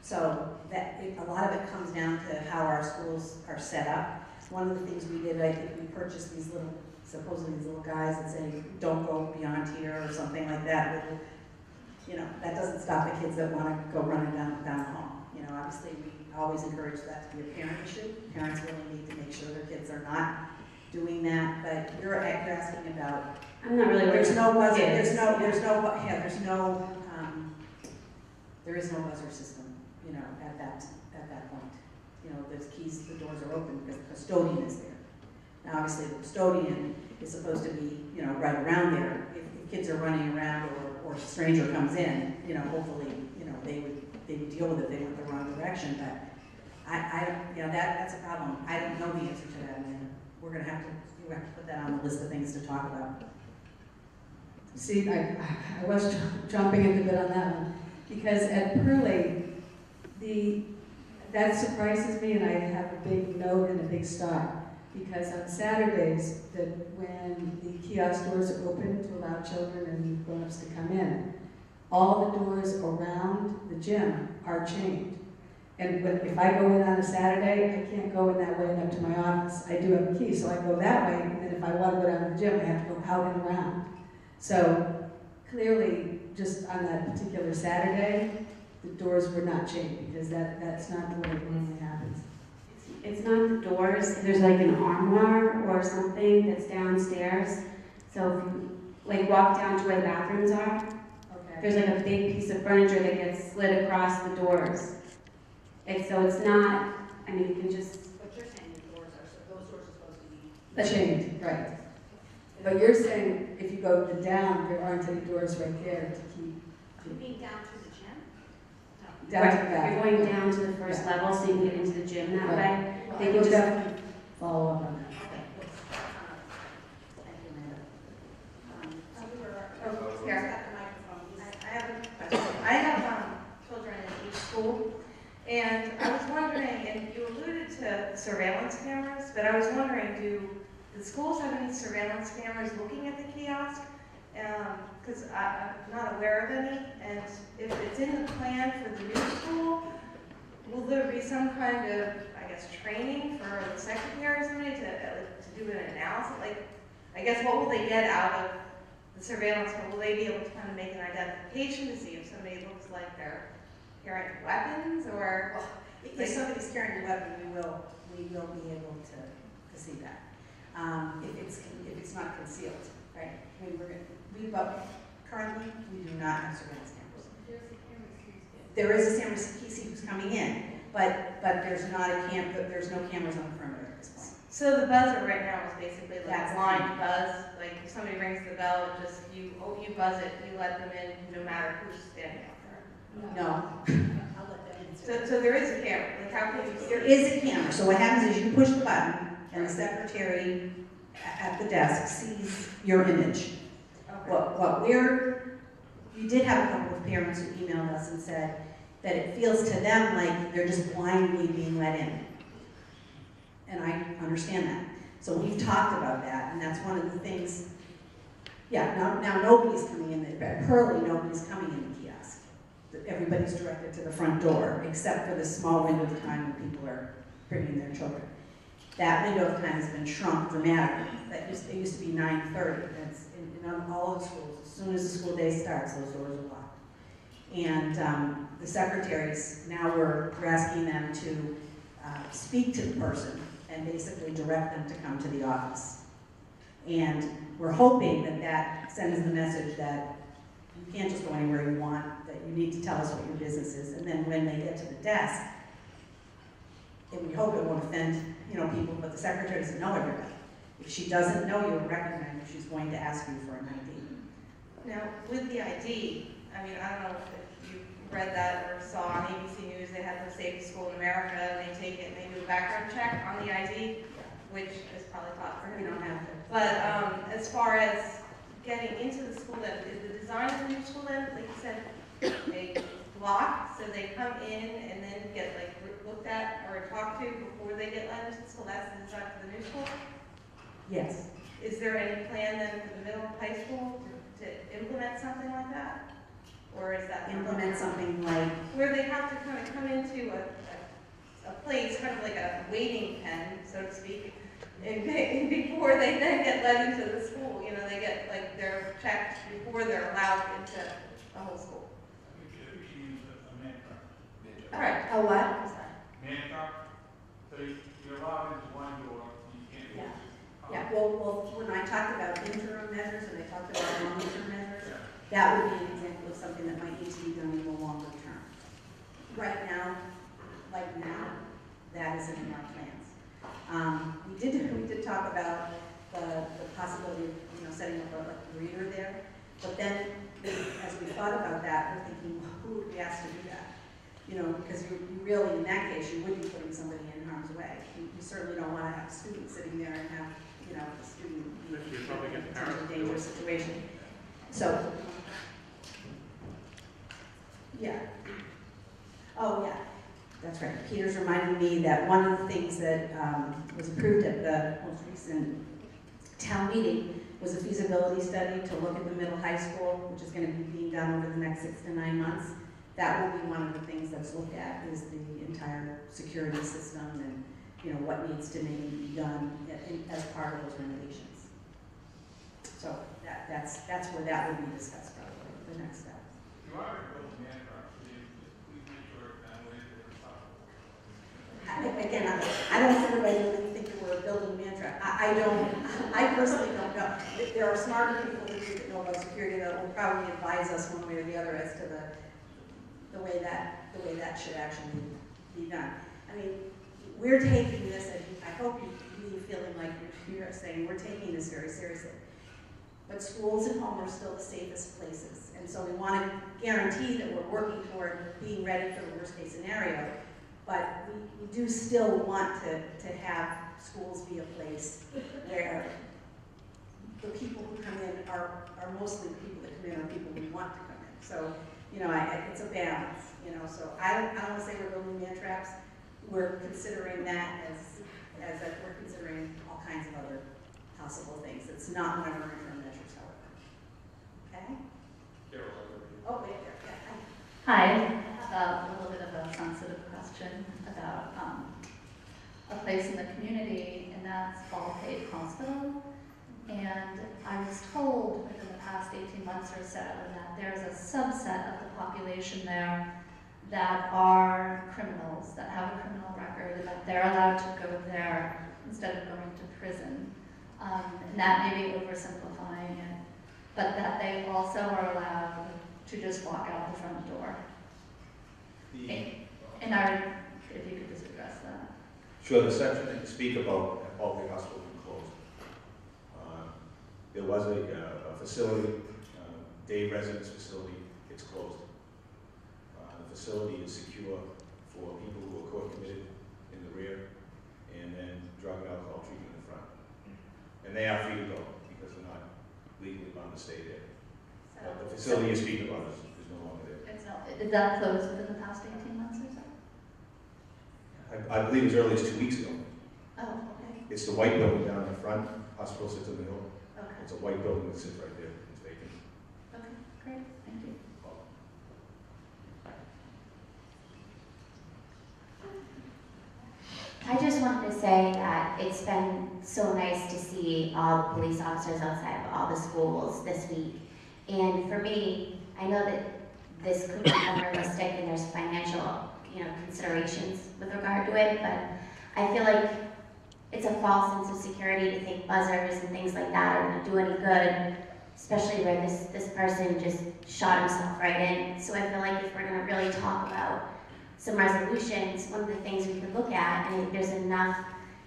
So that, a lot of it comes down to how our schools are set up. One of the things we did, I think we purchased these little, supposedly these little guys that say, don't go beyond here or something like that. Little, you know, that doesn't stop the kids that want to go running down home. You know, obviously we always encourage that to be a parent issue. Parents really need to make sure their kids are not doing that, but you're asking about. I'm not really. There's no buzzer. There is no buzzer system. You know, at that point, you know, there's keys. The doors are open because the custodian is there. Now, obviously, the custodian is supposed to be, you know, right around there. If kids are running around or a stranger comes in, you know, hopefully, you know, they would deal with it if they went the wrong direction. But you know, that's a problem. I don't know the answer to that, and we're going to have to put that on the list of things to talk about. See, I was jumping in a bit on that one, because at Pearly, that surprises me, and I have a big note and a big star, because on Saturdays, when the kiosk doors are open to allow children and grown-ups to come in, all the doors around the gym are chained. And if I go in on a Saturday, I can't go in that way and up to my office. I do have a key, so I go that way, and then if I want to go down to the gym, I have to go out and around. So clearly, just on that particular Saturday, the doors were not chained, because that's not the way it normally happens. It's not the doors. There's like an armoire or something that's downstairs. So if you like walk down to where the bathrooms are, Okay. there's like a big piece of furniture that gets slid across the doors. So it's not, I mean, you can just. But you're saying those doors are supposed to be Chained, right. But you're saying if you go down, there aren't any doors right there to keep. You mean down to the gym? No. Down to Right, that. you're going down to the first level so you can get into the gym that way. Well, They I can will just. definitely follow up on that. Okay. Thank you, Amanda. Here, I've got the microphone. I have a question. I have children in each school, and I was wondering, and you alluded to surveillance cameras, but I was wondering, do the schools have any surveillance cameras looking at the kiosk? Because I'm not aware of any, and if it's in the plan for the new school, will there be some kind of, I guess, training for the secretary or somebody to do an analysis? Like, I guess, what will they get out of the surveillance? Will they be able to kind of make an identification to see if somebody looks like they're carrying weapons, or? Well, if somebody's carrying a weapon, we will be able to see that. If it's not concealed, right? I mean, but currently we do not have surveillance cameras. There is a camera to see who's coming in, but there's no cameras on the perimeter at this point. So the buzzer right now is basically like That's a blind buzz. Like if somebody rings the bell, just you buzz it, you let them in, no matter who's standing out there. No. I'll let them in. So there is a camera. Like how can you? There is a camera. So what happens is you push the button, and the secretary at the desk sees your image. Okay. We did have a couple of parents who emailed us and said that it feels to them like they're just blindly being let in. And I understand that. So we've talked about that, and that's one of the things. Yeah, now nobody's coming in. At Pearly, nobody's coming in the kiosk. Everybody's directed to the front door, except for the small window of time when people are bringing their children. That window of time has been shrunk dramatically. It used to be 9:30. That's in all of the schools. As soon as the school day starts, those doors are locked. And the secretaries, now we're asking them to speak to the person and basically direct them to come to the office. And we're hoping that that sends the message that you can't just go anywhere you want, that you need to tell us what your business is. And then when they get to the desk, and we hope it won't offend, people, but the secretary doesn't know everybody. If she doesn't know you or recognize you, she's going to ask you for an ID. Now, with the ID, I don't know if you read that or saw on ABC News, they had the safest school in America, and they take it and they do a background check on the ID, which is probably taught for We him. don't have to. But as far as getting into the school, then, is the design of the new school then, like you said, a block, so they come in and then get looked at or talked to before they get let into the school? That's the design for the new school? Yes. Is there any plan then for the middle high school to implement something like that? Or is that? Implement something like, Where they have to kind of come into a place, kind of like a waiting pen, so to speak, and before they then get let into the school, they get they're checked before they're allowed into the whole school. all right, a what? So you're allowed into one door, you can't go to. Yeah, well, when I talked about interim measures and I talked about long-term measures, that would be an example of something that might need to be done in the longer term. Right now, that isn't in our plans. We did talk about the possibility of setting up a reader there, but then as we thought about that, we're thinking, well, who would we ask to do that? Because you really, in that case, you would be putting somebody in harm's way. You certainly don't want to have a student sitting there and have, the student be in a dangerous situation. So, yeah. Oh, yeah, that's right. Peter's reminding me that one of the things that was approved at the most recent town meeting was a feasibility study to look at the middle high school, which is going to be being done over the next 6 to 9 months. That will be one of the things that's looked at, is the entire security system and what needs to maybe be done as part of those renovations. So that's where that would be discussed probably, the next step. You are a building manager, please make sure that Again, I don't want everybody to think that we're a building manager. I personally don't know. There are smarter people that know about security that will probably advise us one way or the other as to the way that should actually be done. We're taking this, and I hope you're feeling like you're saying we're taking this very seriously. But schools and home are still the safest places, and so we want to guarantee that we're working toward being ready for the worst case scenario. But we do still want to have schools be a place where the people who come in are mostly the people that come in are people who want to come in. So, it's a balance, so I don't want to say we're building man traps. We're considering that as we're considering all kinds of other possible things. It's not one of our interim measures, however. Okay? Oh, wait there. Yeah. Hi, a little bit of a sensitive question about a place in the community, and that's Baldpate Hospital. And I was told within the past 18 months or so that there's a subset of the population there that are criminals, that have a criminal record, and that they're allowed to go there instead of going to prison. And that may be oversimplifying it, but that they also are allowed to just walk out the front door. And if you could just address that. Sure, the section that you speak about at Baldpate Hospital has been closed. There was a facility, day residence facility, it's closed. The facility is secure for people who are court committed in the rear, and then drug and alcohol treatment in the front. And they are free to go because they're not legally bound to stay there. But the facility you speak about is no longer there. Did that close within the past 18 months or so? I believe as early as 2 weeks ago. Oh, okay. It's the white building down in the front, hospital sits in the middle. Okay. It's a white building that sits right there, it's vacant. Okay, great, thank you. I just wanted to say that it's been so nice to see all the police officers outside of all the schools this week. And for me, I know that this could be unrealistic and there's financial, considerations with regard to it, but I feel like it's a false sense of security to think buzzers and things like that are gonna do any good, especially where this person just shot himself right in. So I feel like if we're gonna really talk about some resolutions, one of the things we could look at, and if there's enough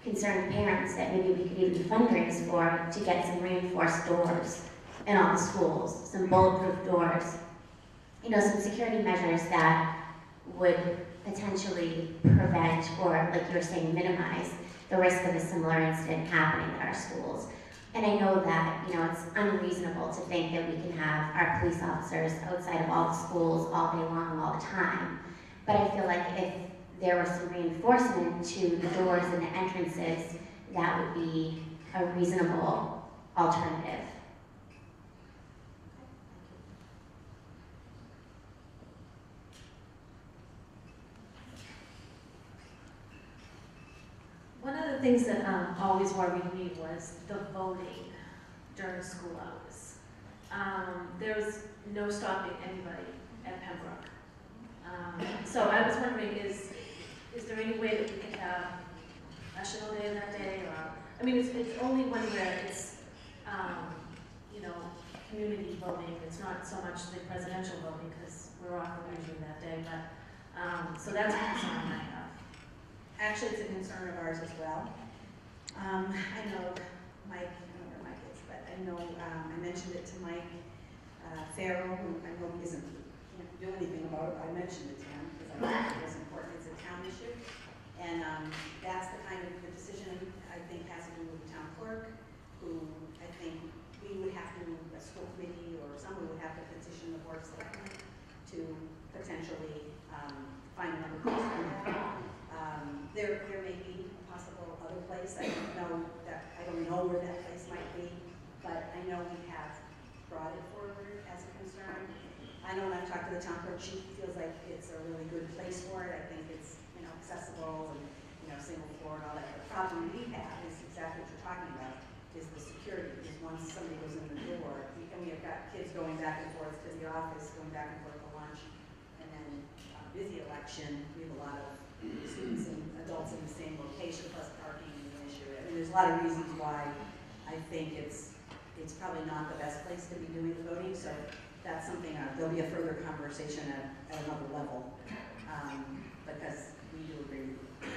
concerned parents that maybe we could even fundraise for, to get some reinforced doors in all the schools, some bulletproof doors, some security measures that would potentially prevent, or like you were saying, minimize the risk of a similar incident happening at our schools. And I know that, it's unreasonable to think that we can have our police officers outside of all the schools all day long, all the time. But I feel like if there was some reinforcement to the doors and the entrances, that would be a reasonable alternative. One of the things that always worried me was the voting during school hours. There was no stopping anybody at Pembroke. So I was wondering, is there any way that we could have National Day that day? Or, I mean, it's only when it's, community voting. It's not so much the presidential voting because we're off usually that day. But so that's a concern I have. Actually, it's a concern of ours as well. I know Mike, I don't know where Mike is, but I know I mentioned it to Mike Farrell, who I know can't do anything about it, but I mentioned it to him because I thought it was important. It's a town issue. And that's the kind of the decision I think has to do with the town clerk, who I think we would have to, a school committee or someone would have to petition the board of selectmen to potentially find another place for that. There may be a possible other place. I don't know where that place might be, but I know we have brought it forward as a concern. I know when I've talked to the town clerk, she feels like it's a really good place for it. I think it's accessible and single floor and all that. The problem we have is exactly what you're talking about, is the security. Because once somebody goes in the door, and we have got kids going back and forth to the office, going back and forth to lunch, and then busy election, we have a lot of students and adults in the same location, plus parking is an issue. I mean, there's a lot of reasons why I think it's probably not the best place to be doing the voting, so that's something, there'll be a further conversation at another level, because we do agree with you.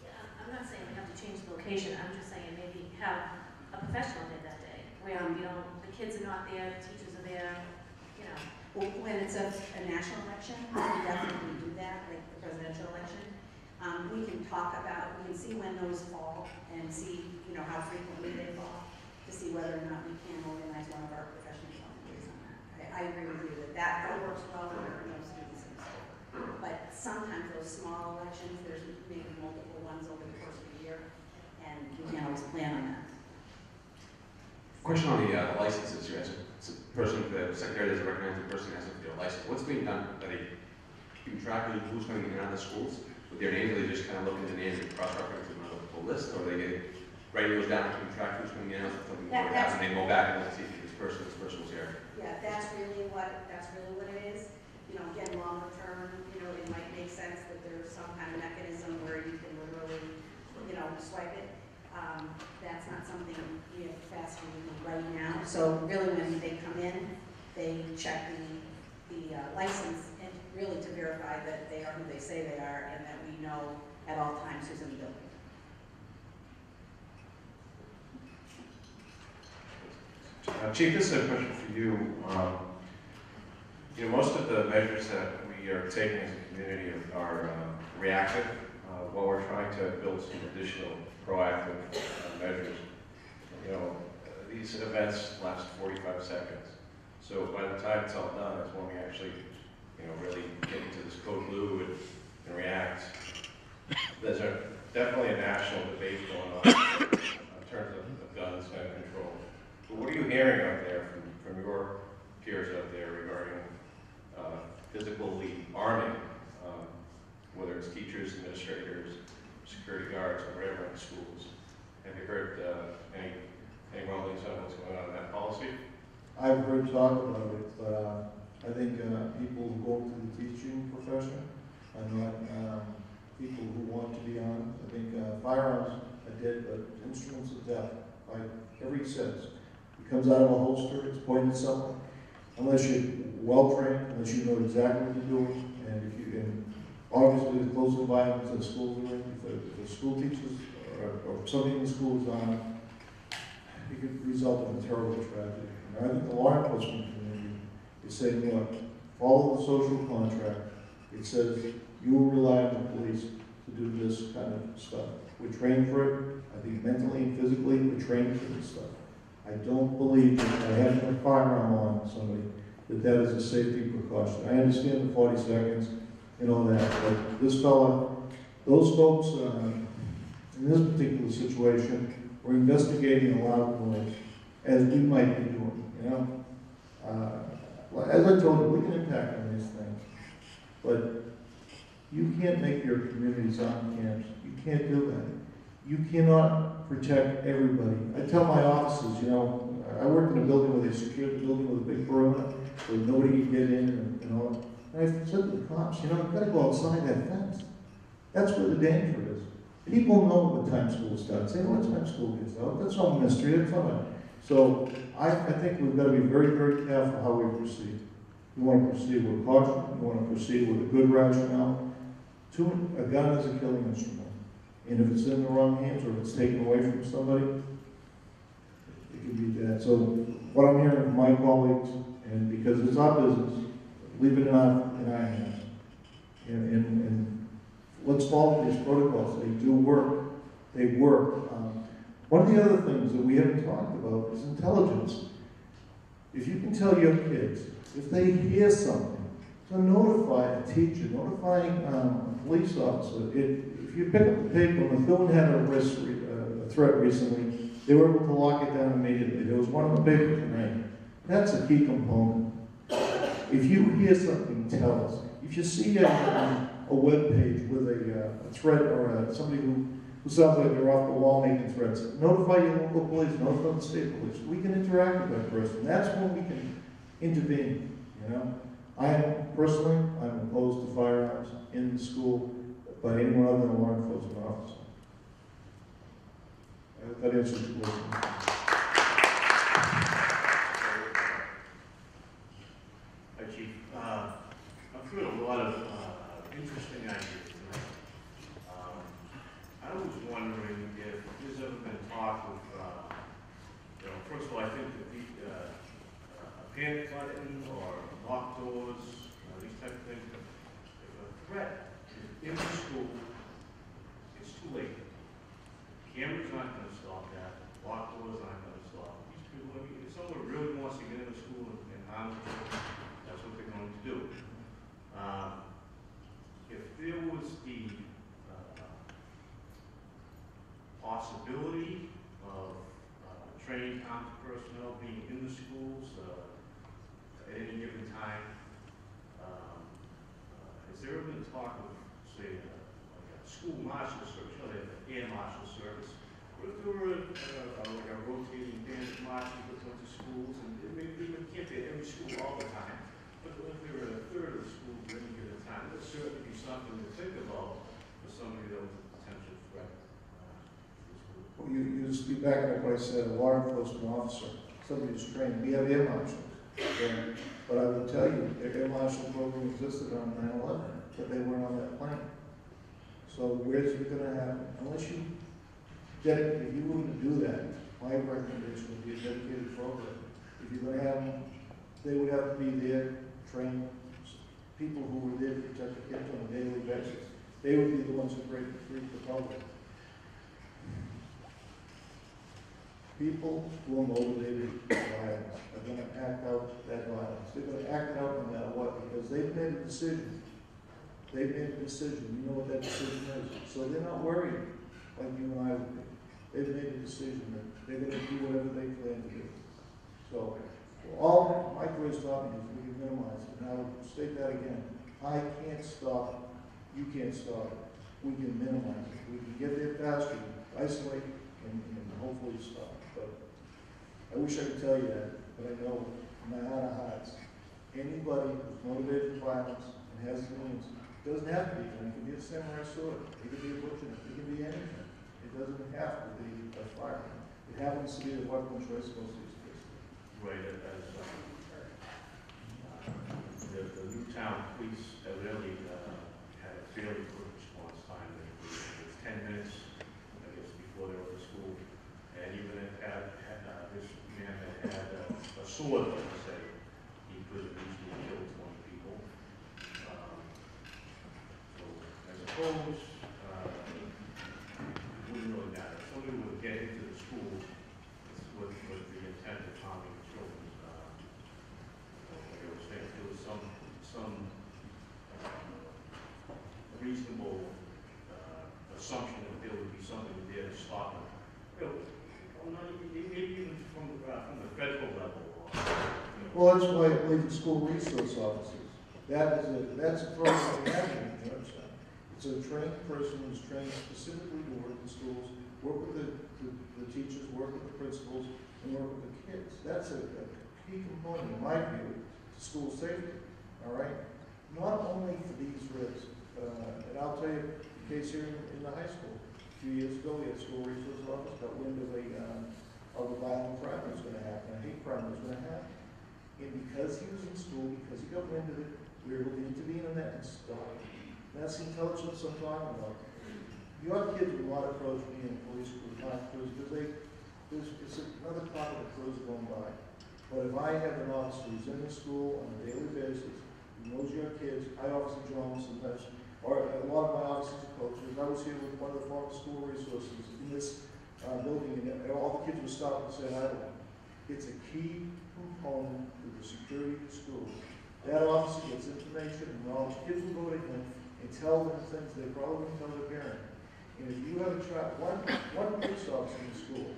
Yeah, I'm not saying we have to change the location, I'm just saying maybe have a professional day that day, where, the kids are not there, the teachers are there, Well, when it's a national election, we definitely do that, like the presidential election. We can talk about, we can see when those fall and see, how frequently they fall to see whether or not we can organize one of our professional volunteers on that. I agree with you that works well when there are no students in school. But sometimes those small elections, there's maybe multiple ones over the course of the year, and we can't always plan on that. Question on the licenses. You asked the secretary doesn't recognize the person who has a license. What's being done? Are they keeping track of who's coming in and out of the schools with their names? Are they just kind of looking at the names and cross-referencing them on the list, or are they writing those down and keeping track of who's coming in and out? And they go back and let's see if this person was here. Yeah, that's really what it is. Again, longer term, it might make sense that there's some kind of mechanism where you can literally, swipe it. That's not something we have fast right now. So really, when they come in, they check the license and really to verify that they are who they say they are, and that we know at all times who's in the building. Chief, this is a question for you. Most of the measures that we are taking as a community are reactive. While we're trying to build some additional proactive measures, these events last 45 seconds. So by the time it's all done, that's when we actually, really get into this code blue and react. There's definitely a national debate going on in terms of guns and control. But what are you hearing out there from your peers out there regarding physically arming, whether it's teachers, administrators, security guards, or whatever in schools? Have you heard any rumblings on what's going on in that policy? I've heard talk about it, but I think people who go into the teaching profession are not people who want to be on. I think firearms are dead, but instruments of death, by every sense. It comes out of a holster, it's pointed at someone. Unless you're well-trained, unless you know exactly what you're doing, and if you, and obviously the close environments that schools are in, if the school teachers or something in the school is on, it could result in a terrible tragedy. And I think the law enforcement community is saying, look, follow the social contract. It says you will rely on the police to do this kind of stuff. We're trained for it. I think mentally and physically we're trained for this stuff. I don't believe that by having a firearm on somebody, that is a safety precaution. I understand the 40 seconds and all that, but this fella, those folks, in this particular situation, were investigating a loud noise, as we might be doing, you know. As I told you, we can impact on these things, but you can't make your communities on camps. You can't do that. You cannot protect everybody. I tell my officers, you know, I worked in a building where they secured the building with a big perimeter, so nobody could get in and all. And I said to the cops, you know, you've got to go outside that fence. That's where the danger is. People know what time school starts. They know what time school gets out. That's no mystery. That's not a, so I think we've got to be very, very careful how we proceed. We want to proceed with caution. We want to proceed with a good rationale. A gun is a killing instrument. And if it's in the wrong hands or if it's taken away from somebody, it can be bad. So what I'm hearing from my colleagues, and because it's our business, leave it in our hands. And let's follow these protocols. They do work. They work. One of the other things that we haven't talked about is intelligence. If you can tell your kids, if they hear something, to notify a teacher, notifying a police officer. If you pick up the paper, Methuen had a threat recently, they were able to lock it down immediately. There was one on the paper tonight. That's a key component. If you hear something, tell us. If you see a web page with a threat or somebody who sounds like they're off the wall making threats, notify your local police, notify the state police. We can interact with that person. That's when we can intervene, you know. Personally, I'm opposed to firearms in the school by anyone other than a law enforcement officer. I hope that answers your question. Hi, Chief. I've heard a lot of interesting ideas tonight. I was wondering if there's ever been talk with, you know, first of all, I think that a panic button or locked doors, these type of things. If a threat is in the school, it's too late. Cameras aren't going to stop that. Locked doors aren't going to stop it. These people, I mean, if someone really wants to get into school and harm the children, that's what they're going to do. If there was the possibility of trained armed personnel being in the schools at any given time, has there ever been talk of, say, like a school marshal service, you know, they have an air marshal service, or if there were like a rotating band of marshals that went to schools, and maybe we can't be at every school all the time, but if there were a third of the schools at any given time, that'd certainly be something to think about for somebody that was a potential threat. Well, you just be backing up what I said, a law enforcement officer, somebody who's trained. We have air marshals. Okay? But I will tell you, the air marshal program existed on 9/11, but they weren't on that plane. So where's it going to happen? Unless you dedicate, if you were going to do that, my recommendation would be a dedicated program. If you're going to have them, they would have to be there, trained people who were there to protect the kids on a daily basis. They would be the ones who break the public. People who are motivated by violence are going to act out that violence. They're going to act it out no matter what, because they've made a decision. They've made a decision. You know what that decision is. So they're not worried like you and I would be. They've made a decision that they're going to do whatever they plan to do. So all my career taught me is we can minimize it. And I will state that again. I can't stop it. You can't stop it. We can minimize it. We can get there faster, isolate, and hopefully stop. But I wish I could tell you that, but I know in my heart of hearts, Anybody who's motivated for violence and has the means, doesn't have to be, it can be a samurai sword, it can be a butcher, it can be anything. It doesn't have to be a firearm. It happens to be the weapon of choice most of these days. Right, the Newtown police evidently had a fairly quick response time. It was 10 minutes, I guess, before they were at school. And even if this man had a sword, let's say, he could have easily killed 20 people. So I suppose it wouldn't really matter. If somebody would get into the school with the intent of harming children, like I was saying, there was some reasonable assumption that there would be something there to stop them. Even from the federal level. Well, that's why I believe in school resource officers. That's a program we have in New York. It's a trained person who's trained specifically to work in schools, work with the teachers, work with the principals, and work with the kids. That's a key component, in my view, to school safety, all right? Not only for these risks, and I'll tell you the case here in the high school. A few years ago, we had school resource office got wind of a violent crime that was going to happen, a hate crime that was going to happen. And because he was in school, because he got wind of it, we were able to intervene in that and stop it. And that's the intelligence I'm talking about. Your kids would not approach me in police crews because it's another part of the crews going by. But if I have an officer who's in the school on a daily basis, who knows your kids, I Officer Jones sometimes, or a lot of my officers are coaches. I was here with one of the former school resources in this building, and all the kids would stop and say hi to them. It's a key component to the security of the school. That officer gets information and knowledge. Kids will go to him and tell them things they probably wouldn't tell their parent. And if you have a child, one police officer in the school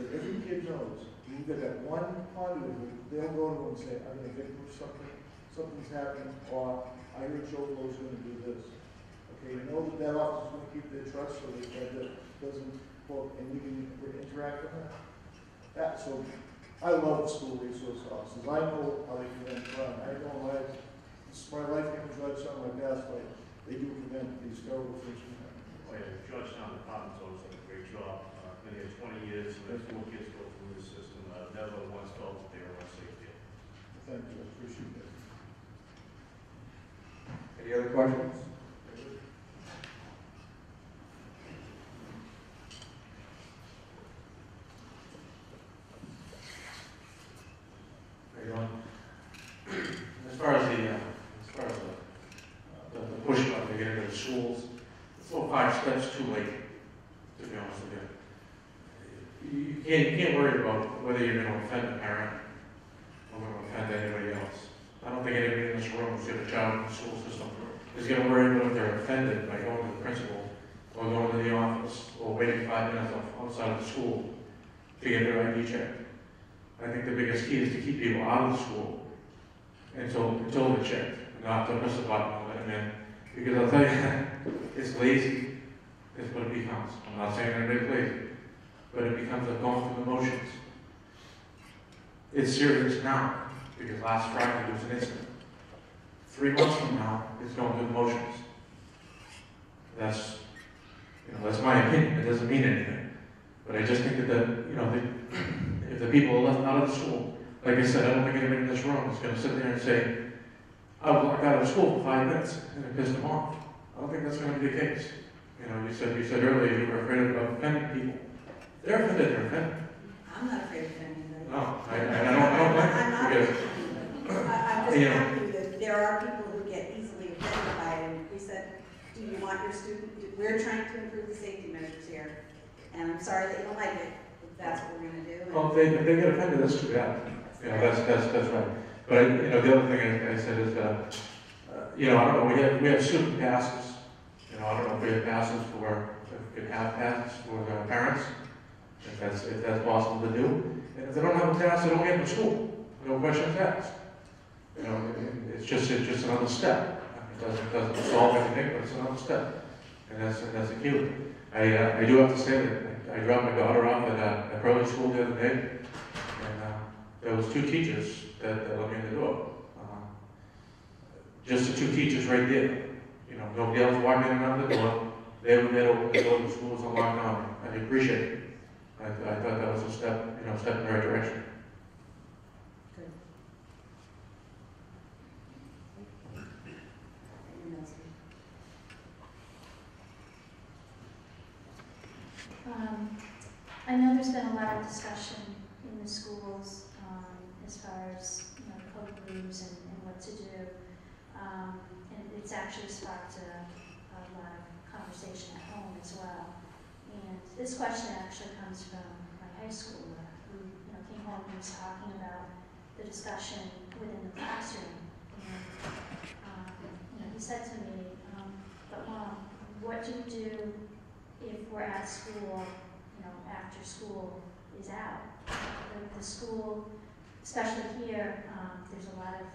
that every kid knows, you get that one conduit, they'll go to him and say, I'm going to victim of something, something's happening, or I heard Joe Blow's going to do this. Okay, you know that officer's going to keep their trust so that doesn't, well, and we can interact with that. So I love school resource officers. I know how they prevent crime. I know it's my lifetime Georgetown, my past life. They do prevent these terrible things from happening. Oh, yeah, Georgetown Department's always done a great job. Been here 20 years, and there's 4 kids go through the system. Never once felt that they were unsafe here. Thank you, I appreciate that. Any other questions? As far as the push button to get into the schools, it's 5 steps too late, to be honest with you. You can't worry about whether you're going to offend a parent or going to offend anybody else. I don't think anybody in this room who's got a child in the school system is going to worry about if they're offended by going to the principal or going to the office or waiting 5 minutes outside of the school to get their ID checked. I think the biggest key is to keep people out of the school until they're checked, not to press the button and let them in. Because I'll tell you, it's lazy, is what it becomes. I'm not saying anybody's lazy, but it becomes a going through the motions. It's serious now, because last Friday there was an incident. 3 months from now, it's going through the motions. That's my opinion. It doesn't mean anything. But I just think that if the people are left out of the school, like I said, I don't think anybody in this room is going to sit there and say, I was locked out of school for 5 minutes and it pissed them off. I don't think that's going to be the case. You said earlier you were afraid of offending people. They're offended, they're offended. I'm not afraid of offending anybody. No, I don't like I'm it just happy that there are people who get easily offended by it. And we said, do you want your student, we're trying to improve the safety measures here. And I'm sorry that you don't like it, but that's what we're going to do. Well, if they get offended, that's too bad. That's right. But the other thing I said is, I don't know. We have student passes. I don't know if we have passes if we could have passes for parents, if that's possible to do. And if they don't have a pass, they don't get into school. No questions asked. It's just another step. It doesn't solve anything, but it's another step. And that's the key. I do have to say that I dropped my daughter off at Pearly School the other day, and there was 2 teachers that let me in the door. just the two teachers right there. You know, nobody else walking in and out the door. They were there to open the door, the school was unlocked on. I appreciate it. I thought that was a step, you know, step in the right direction. I know there's been a lot of discussion in the schools as far as code blues and what to do. And it's actually sparked a lot of conversation at home as well. And this question actually comes from my high schooler who came home and was talking about the discussion within the classroom. And he said to me, but Mom, what do we do if we're at school, after school is out? The school, especially here, there's a lot of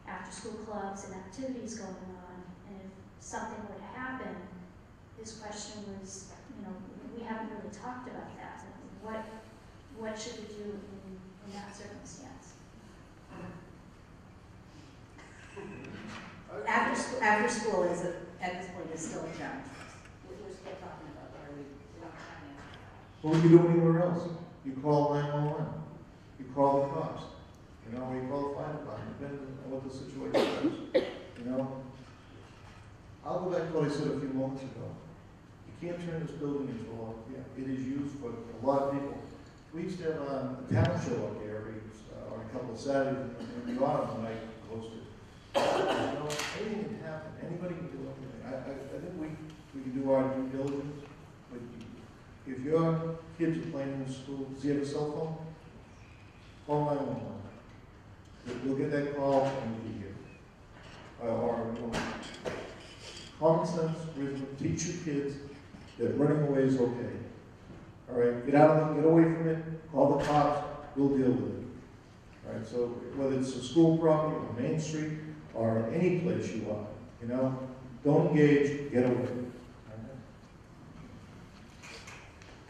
after-school clubs and activities going on, and if something were to happen, this question was, we haven't really talked about that. What should we do in that circumstance? After school is, at this point, is still a challenge. We're still talking about what are we not having. What would you do anywhere else? You call 911. You call the cops. You call the fire department, depending on what the situation is. I'll go back to what I said a few moments ago. You can't turn this building into a log jam. It is used for a lot of people. We used to have a talent show up here on a couple of Saturdays in the autumn when I hosted. Anything can happen. Anybody can do anything. I think we can do our due diligence. But if your kids are playing in the school, does he have a cell phone? Call 911. We'll get that call and we'll be here. Common sense, wisdom, teach your kids that running away is okay. All right, get away from it, call the cops, we'll deal with it. All right, so whether it's a school property or Main Street or any place you are, don't engage, get away.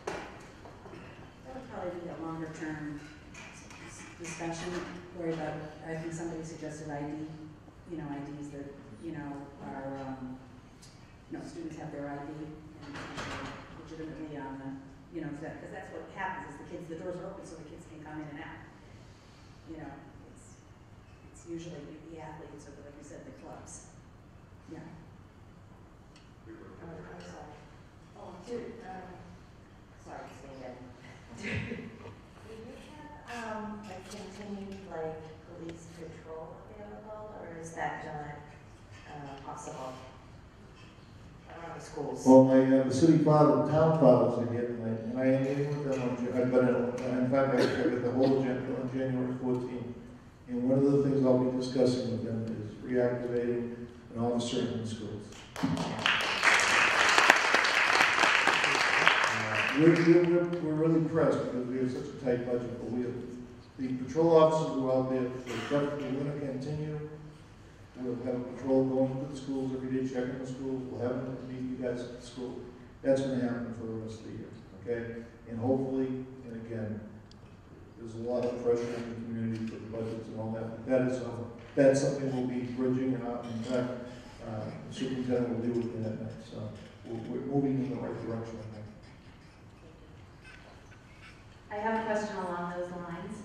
That would probably be a longer term discussion, worry about, I think somebody suggested ID, IDs that, are, students have their ID and legitimately on the, because that's what happens is the doors are open so the kids can come in and out. It's usually the athletes or, like you said, the clubs. Yeah. I'm sorry. Oh, dude, sorry, say again. Do you have a continued police patrol available, or is that not possible around the schools? Well, the city father, the town fathers are here tonight, and I am meeting with them in fact, I got the whole agenda on January 14th. And one of the things I'll be discussing with them is reactivating an officer in the schools. We're really pressed because we have such a tight budget, but the patrol officers who are out there, we're going to continue. We'll have a patrol going to the schools every day, checking the schools. We'll have them meet you guys at the school. That's going to happen for the rest of the year, okay? And hopefully, and again, there's a lot of pressure in the community for the budgets and all that. That's something we'll be bridging out. In fact, the superintendent will deal with that next. So we're moving in the right direction, I think. I have a question along those lines.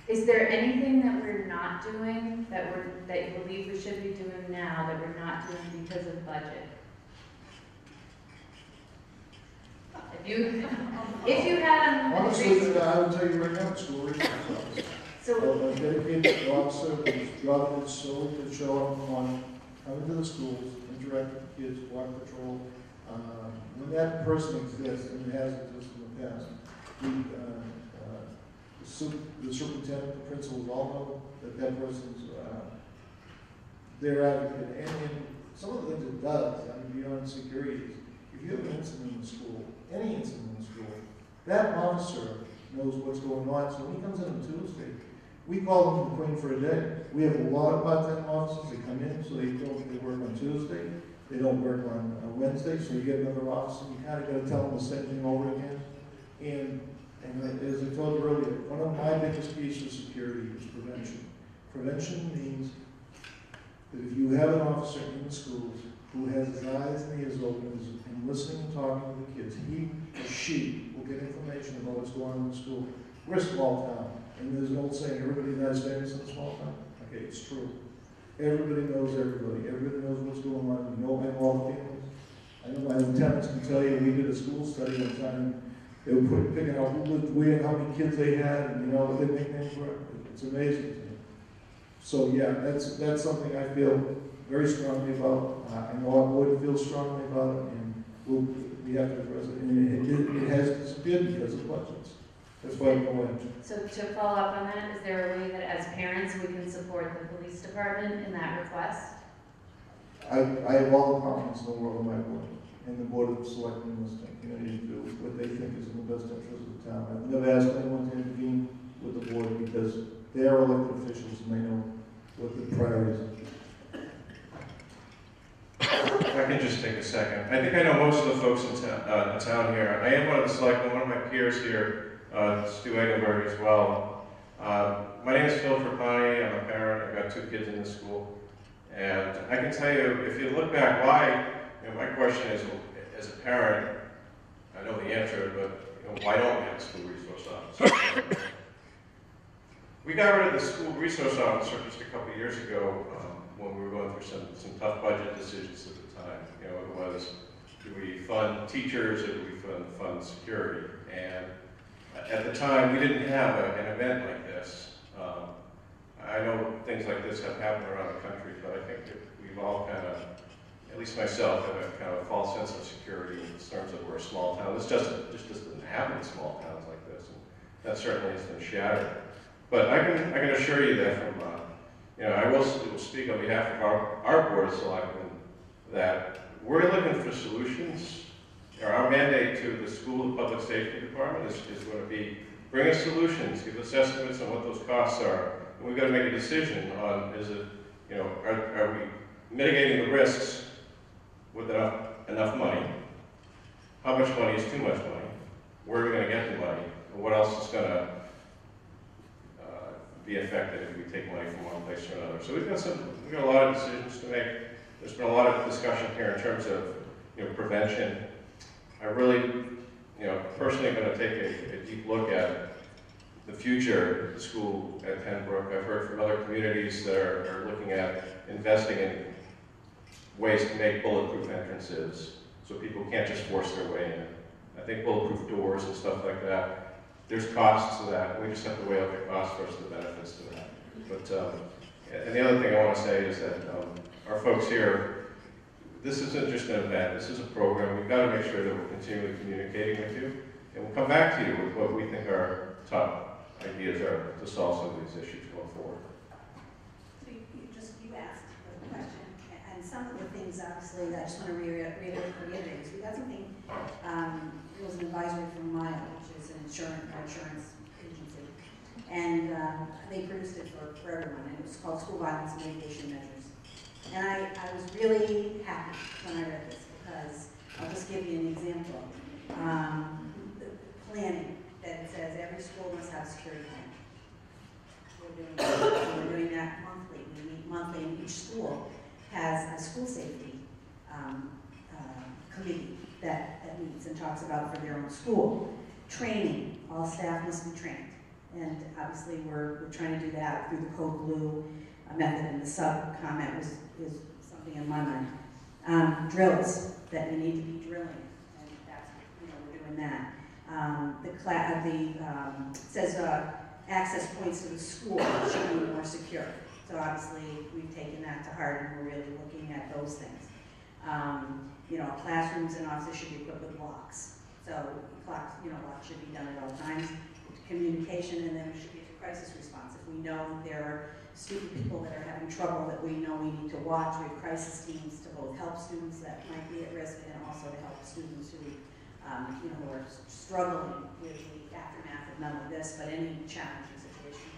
Is there anything that we're not doing that you believe we should be doing now that we're not doing because of budget? If you had honestly, I would tell you right now, school resource officer. So a dedicated officer whose job is solely to show up on, come into the schools, interact with kids, walk patrol. When that person exists, and it has existed in the past, the superintendent, the principals all know that that person's their advocate. And some of the things it does, beyond security, if you have an incident in the school, any incident in the school, that officer knows what's going on. So when he comes in on Tuesday, we call them the Queen for a day. We have a lot of part-time officers that come in, so they work on Tuesday. They don't work on Wednesday, so you get another officer. You kind of got to tell them the same thing over again. And as I told you earlier, one of my biggest keys to security is prevention. Prevention means that if you have an officer in the schools who has his eyes and ears open and listening and talking to the kids, he or she will get information about what's going on in the school. We're a small town, and there's an old saying, everybody knows famous in a small town. Okay, it's true. Everybody knows everybody. Everybody knows what's going on. We know all the families. I know my lieutenants can tell you, we did a school study one time. They were picking out who lived where, how many kids they had, and you know what their nicknames were. It's amazing to me. So yeah, that's something I feel very strongly about. I know our board feels strongly about it, and we have to address it. And it has disappeared because of budgets. That's why I'm going. So to follow up on that, is there a way that as parents we can support the police department in that request? I have all the confidence in the world in my board, and the board of selectmen in this community to do what they think is in the best interest of the town. I've never asked anyone to intervene with the board because they are elected officials and they know what the priorities are. If I can just take a second. I think I know most of the folks in town here. I am one of the selectmen, one of my peers here, Stu Egenberg as well. My name is Phil Trapani. I'm a parent. I've got 2 kids in the school. And I can tell you, if you look back, why, my question is, as a parent, I know the answer, but why don't we have a school resource officer? We got rid of the school resource officer just a couple of years ago when we were going through some tough budget decisions at the time. It was, do we fund teachers or do we fund security? And at the time, we didn't have an event like this. I know things like this have happened around the country, but I think that we've all kind of, at least myself, have a kind of a false sense of security in terms of we're a small town. This just doesn't happen in small towns like this, and that certainly has been shattered. But I can assure you that from, I will speak on behalf of our board of selectmen that we're looking for solutions. Our mandate to the school and public safety department is going to be bring us solutions, give us estimates on what those costs are. And we've got to make a decision on, is it, are we mitigating the risks with enough money? How much money is too much money? Where are we going to get the money? And what else is going to be affected if we take money from one place to another? So we've got a lot of decisions to make. There's been a lot of discussion here in terms of prevention. I really, personally going to take a deep look at the future of the school at Pembroke. I've heard from other communities that are looking at investing in ways to make bulletproof entrances so people can't just force their way in. I think bulletproof doors and stuff like that, there's costs to that. We just have to weigh up the cost versus the benefits to that. But, and the other thing I want to say is that our folks here, this isn't just an event, this is a program. We've got to make sure that we're continually communicating with you, and we'll come back to you with what we think our top ideas are to solve some of these issues going forward. So you asked the question, and some of the things obviously that I just want to reiterate is we got something, it was an advisory from Mile, which is an insurance agency, and they produced it for everyone, and it was called School Violence Mitigation Measures. And I was really happy when I read this because I'll just give you an example. The planning that it says every school must have a security plan. We're doing that monthly. We meet monthly, and each school has a school safety committee that meets and talks about for their own school. Training, all staff must be trained. And obviously we're trying to do that through the Code Blue method, and the sub-comment is something in my mind. Drills, that we need to be drilling, and that's, we're doing that. It says access points to the school should be more secure. So obviously we've taken that to heart, and we're really looking at those things. Classrooms and offices should be equipped with locks. So locks should be done at all times. Communication, and then we should be a crisis response. If we know there are student people that are having trouble that we know we need to watch, we have crisis teams to both help students that might be at risk and also to help students who who are struggling with the aftermath of not only this, but any challenging situation.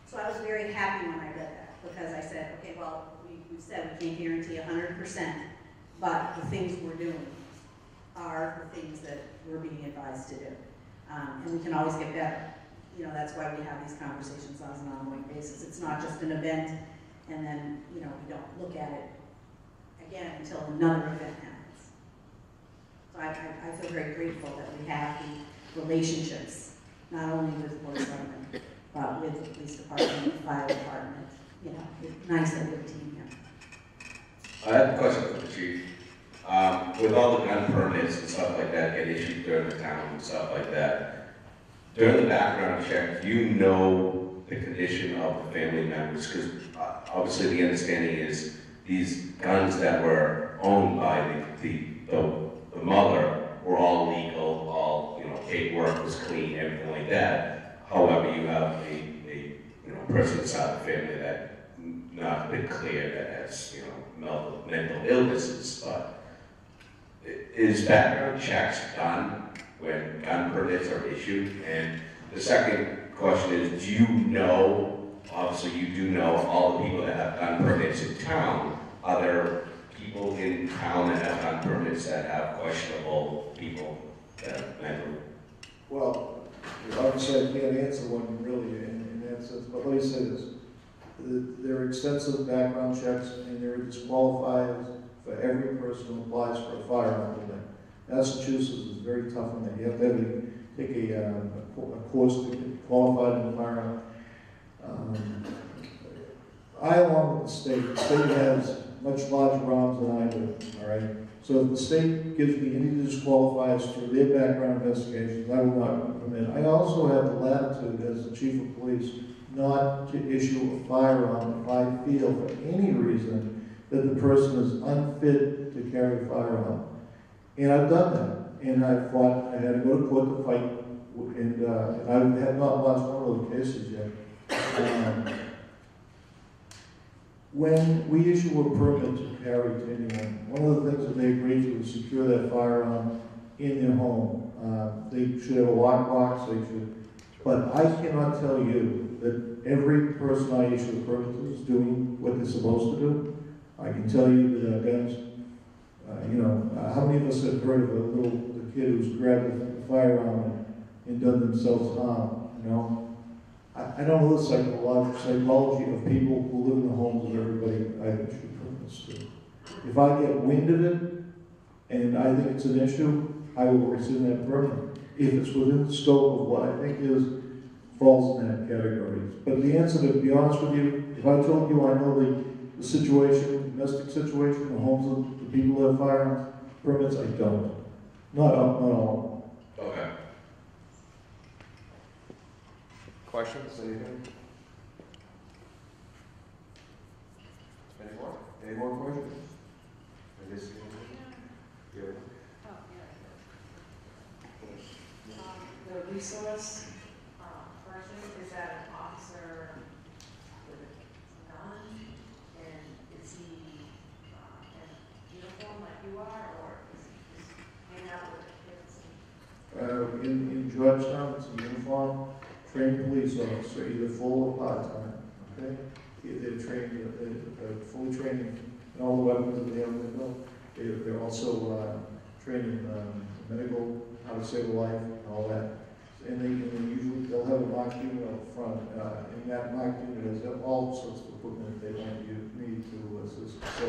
So I was very happy when I read that, because I said, okay, well, we said we can't guarantee 100%, but the things we're doing are the things that we're being advised to do. And we can always get better. That's why we have these conversations on an ongoing basis. It's not just an event and then, you know, we don't look at it again until another event happens. So I feel very grateful that we have the relationships, not only with Board of Selectmen, but with the police department, the fire department. You know, it's nice that we have a team here. I have a question for the chief. With all the gun permits and stuff like that get issued during the town and stuff like that, during the background check, do you know the condition of the family members? Because obviously the understanding is these guns that were owned by the mother were all legal, all, you know, paperwork was clean, everything like that. However, you have a person inside the family that not been clear that has, you know, mental illnesses, but is background checks done when gun permits are issued? And the second question is, do you know, obviously you do know all the people that have gun permits in town, are there people in town that have gun permits that have questionable people that have mental? Well, obviously I can't answer one really in that sense, but let me say this. There are extensive background checks and there are disqualifiers for every person who applies for a firearm permit. Massachusetts is very tough on that. You have to take a course to get qualified in the firearm. I, along with the state has much larger arms than I do, all right? So if the state gives me any disqualifiers for their background investigations, I will not permit. I also have the latitude as the chief of police not to issue a firearm if I feel for any reason that the person is unfit to carry a firearm. And I've done that. And I fought, I had to go to court to fight, and I have not lost one of those cases yet. When we issue a permit to carry to anyone, one of the things that they agree to is secure that firearm in their home. They should have a lockbox, they should, but I cannot tell you that every person I issue a permit to is doing what they're supposed to do. I can tell you that guns, you know, how many of us have heard of a kid who's grabbed a firearm and done themselves harm, you know? I don't know the psychology of people who live in the homes of everybody I issue permits to. If I get wind of it and I think it's an issue, I will rescind that permit. If it's within the scope of what I think falls in that category. But the answer, to be honest with you, if I told you I know the situation, domestic situation, the homes of the people that have firearms permits, I don't. Not all. Okay. Questions? Anything? Any more? Any more questions? Yeah. The resource person, is that an officer with a gun? And is he in uniform like you are, or is he just hanging out with the kids? In Georgetown, it's a uniform, trained police officer, either full or part-time, okay? They're trained, they're fully trained in all the weapons that they have in the build. They're also trained in medical, how to save a life, and all that. And they'll have a mock unit up front, and that mock unit has all sorts of equipment they might need to assist. So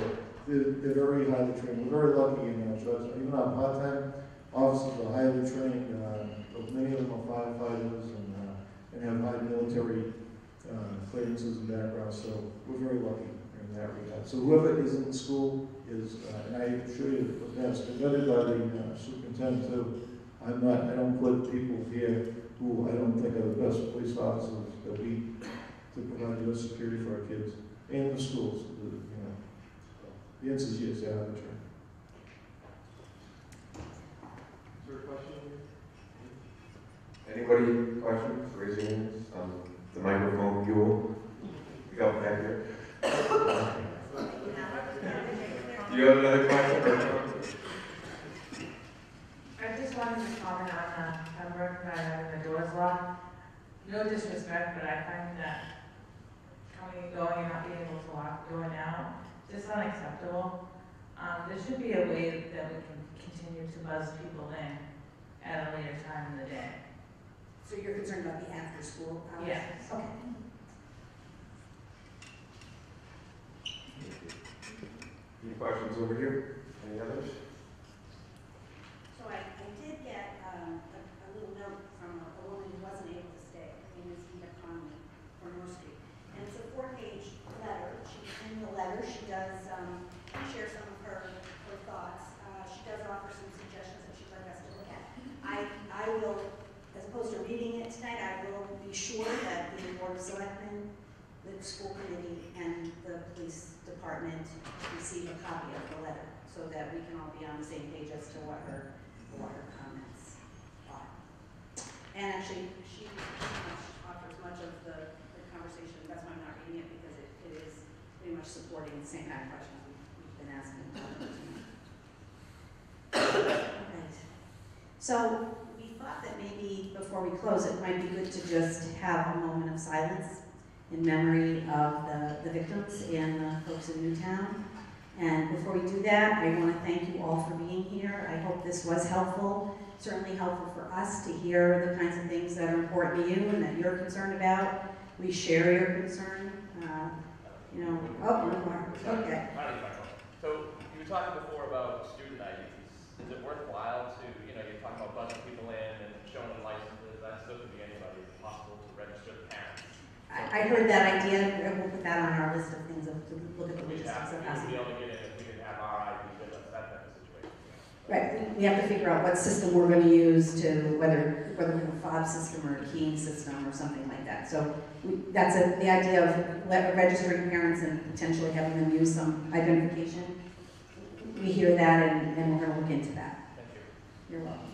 they're very highly trained. We're very lucky in Georgetown. Even our part-time officers are highly trained. Many of them are firefighters and have high military clearances and backgrounds. So we're very lucky in that regard. So whoever is in the school is, and I assure you that's vetted by the superintendent too. I don't put people here who I don't think are the best police officers that we to provide the best security for our kids and the schools. You know, the answer is yes, they have the training. Is there a question? Anybody questions? Raise your hands. The microphone, you will. We got back here. You have another question? I just wanted to comment on Pembroke not having the doors locked. No disrespect, but I find that coming and going and not being able to lock the door now, just unacceptable. There should be a way that we can continue to buzz people in at a later time in the day. So you're concerned about the after-school hours? Yes. Okay. over here. Any others? So I did get a little note from a woman who wasn't able to stay. Her name is Eva Conley from North Street. And it's a 4-page letter. In the letter, she does share some of her thoughts. She does offer some suggestions that she'd like us to look at. I will, as opposed to reading it tonight, I will be sure that the Board of Selectmen, the school committee, and the police department receive a copy of the letter so that we can all be on the same page as to what her comments are. And actually, she offers much of the conversation. That's why I'm not reading it, because it is pretty much supporting the same kind of questions we've been asking. Right. So we thought that maybe before we close, it might be good to just have a moment of silence in memory of the victims and the folks in Newtown. And before we do that, I want to thank you all for being here. I hope this was helpful, certainly helpful for us to hear the kinds of things that are important to you and that you're concerned about. We share your concern. You know, oh, no more. Okay. So you were talking before about student IDs. Is it worthwhile to, you're talking about bunching people in and showing them licenses? That still could be anybody. It's possible to register the parents. I heard that idea. We'll put that on our list of things to look at the We logistics of would housing. be able to get in if we didn't have our IDs with us, that type of situation. Right, we have to figure out what system we're going to use to, whether we have a fob system or a keying system or something like that. So that's the idea of registering parents and potentially having them use some identification. We hear that and we're going to look into that. Thank you. You're welcome.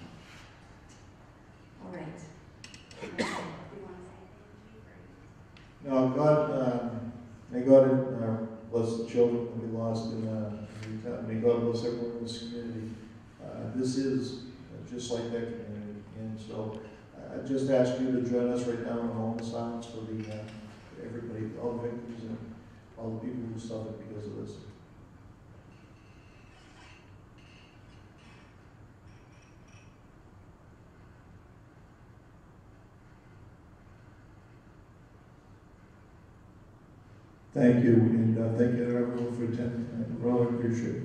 All right. No, God, may God bless the children that we lost in Newtown. May God bless everyone in this community. This is just like that community, and so I just ask you to join us right now in a moment of silence for everybody, all the victims and all the people who suffered because of this. Thank you, and thank you everyone for attending. I really appreciate it.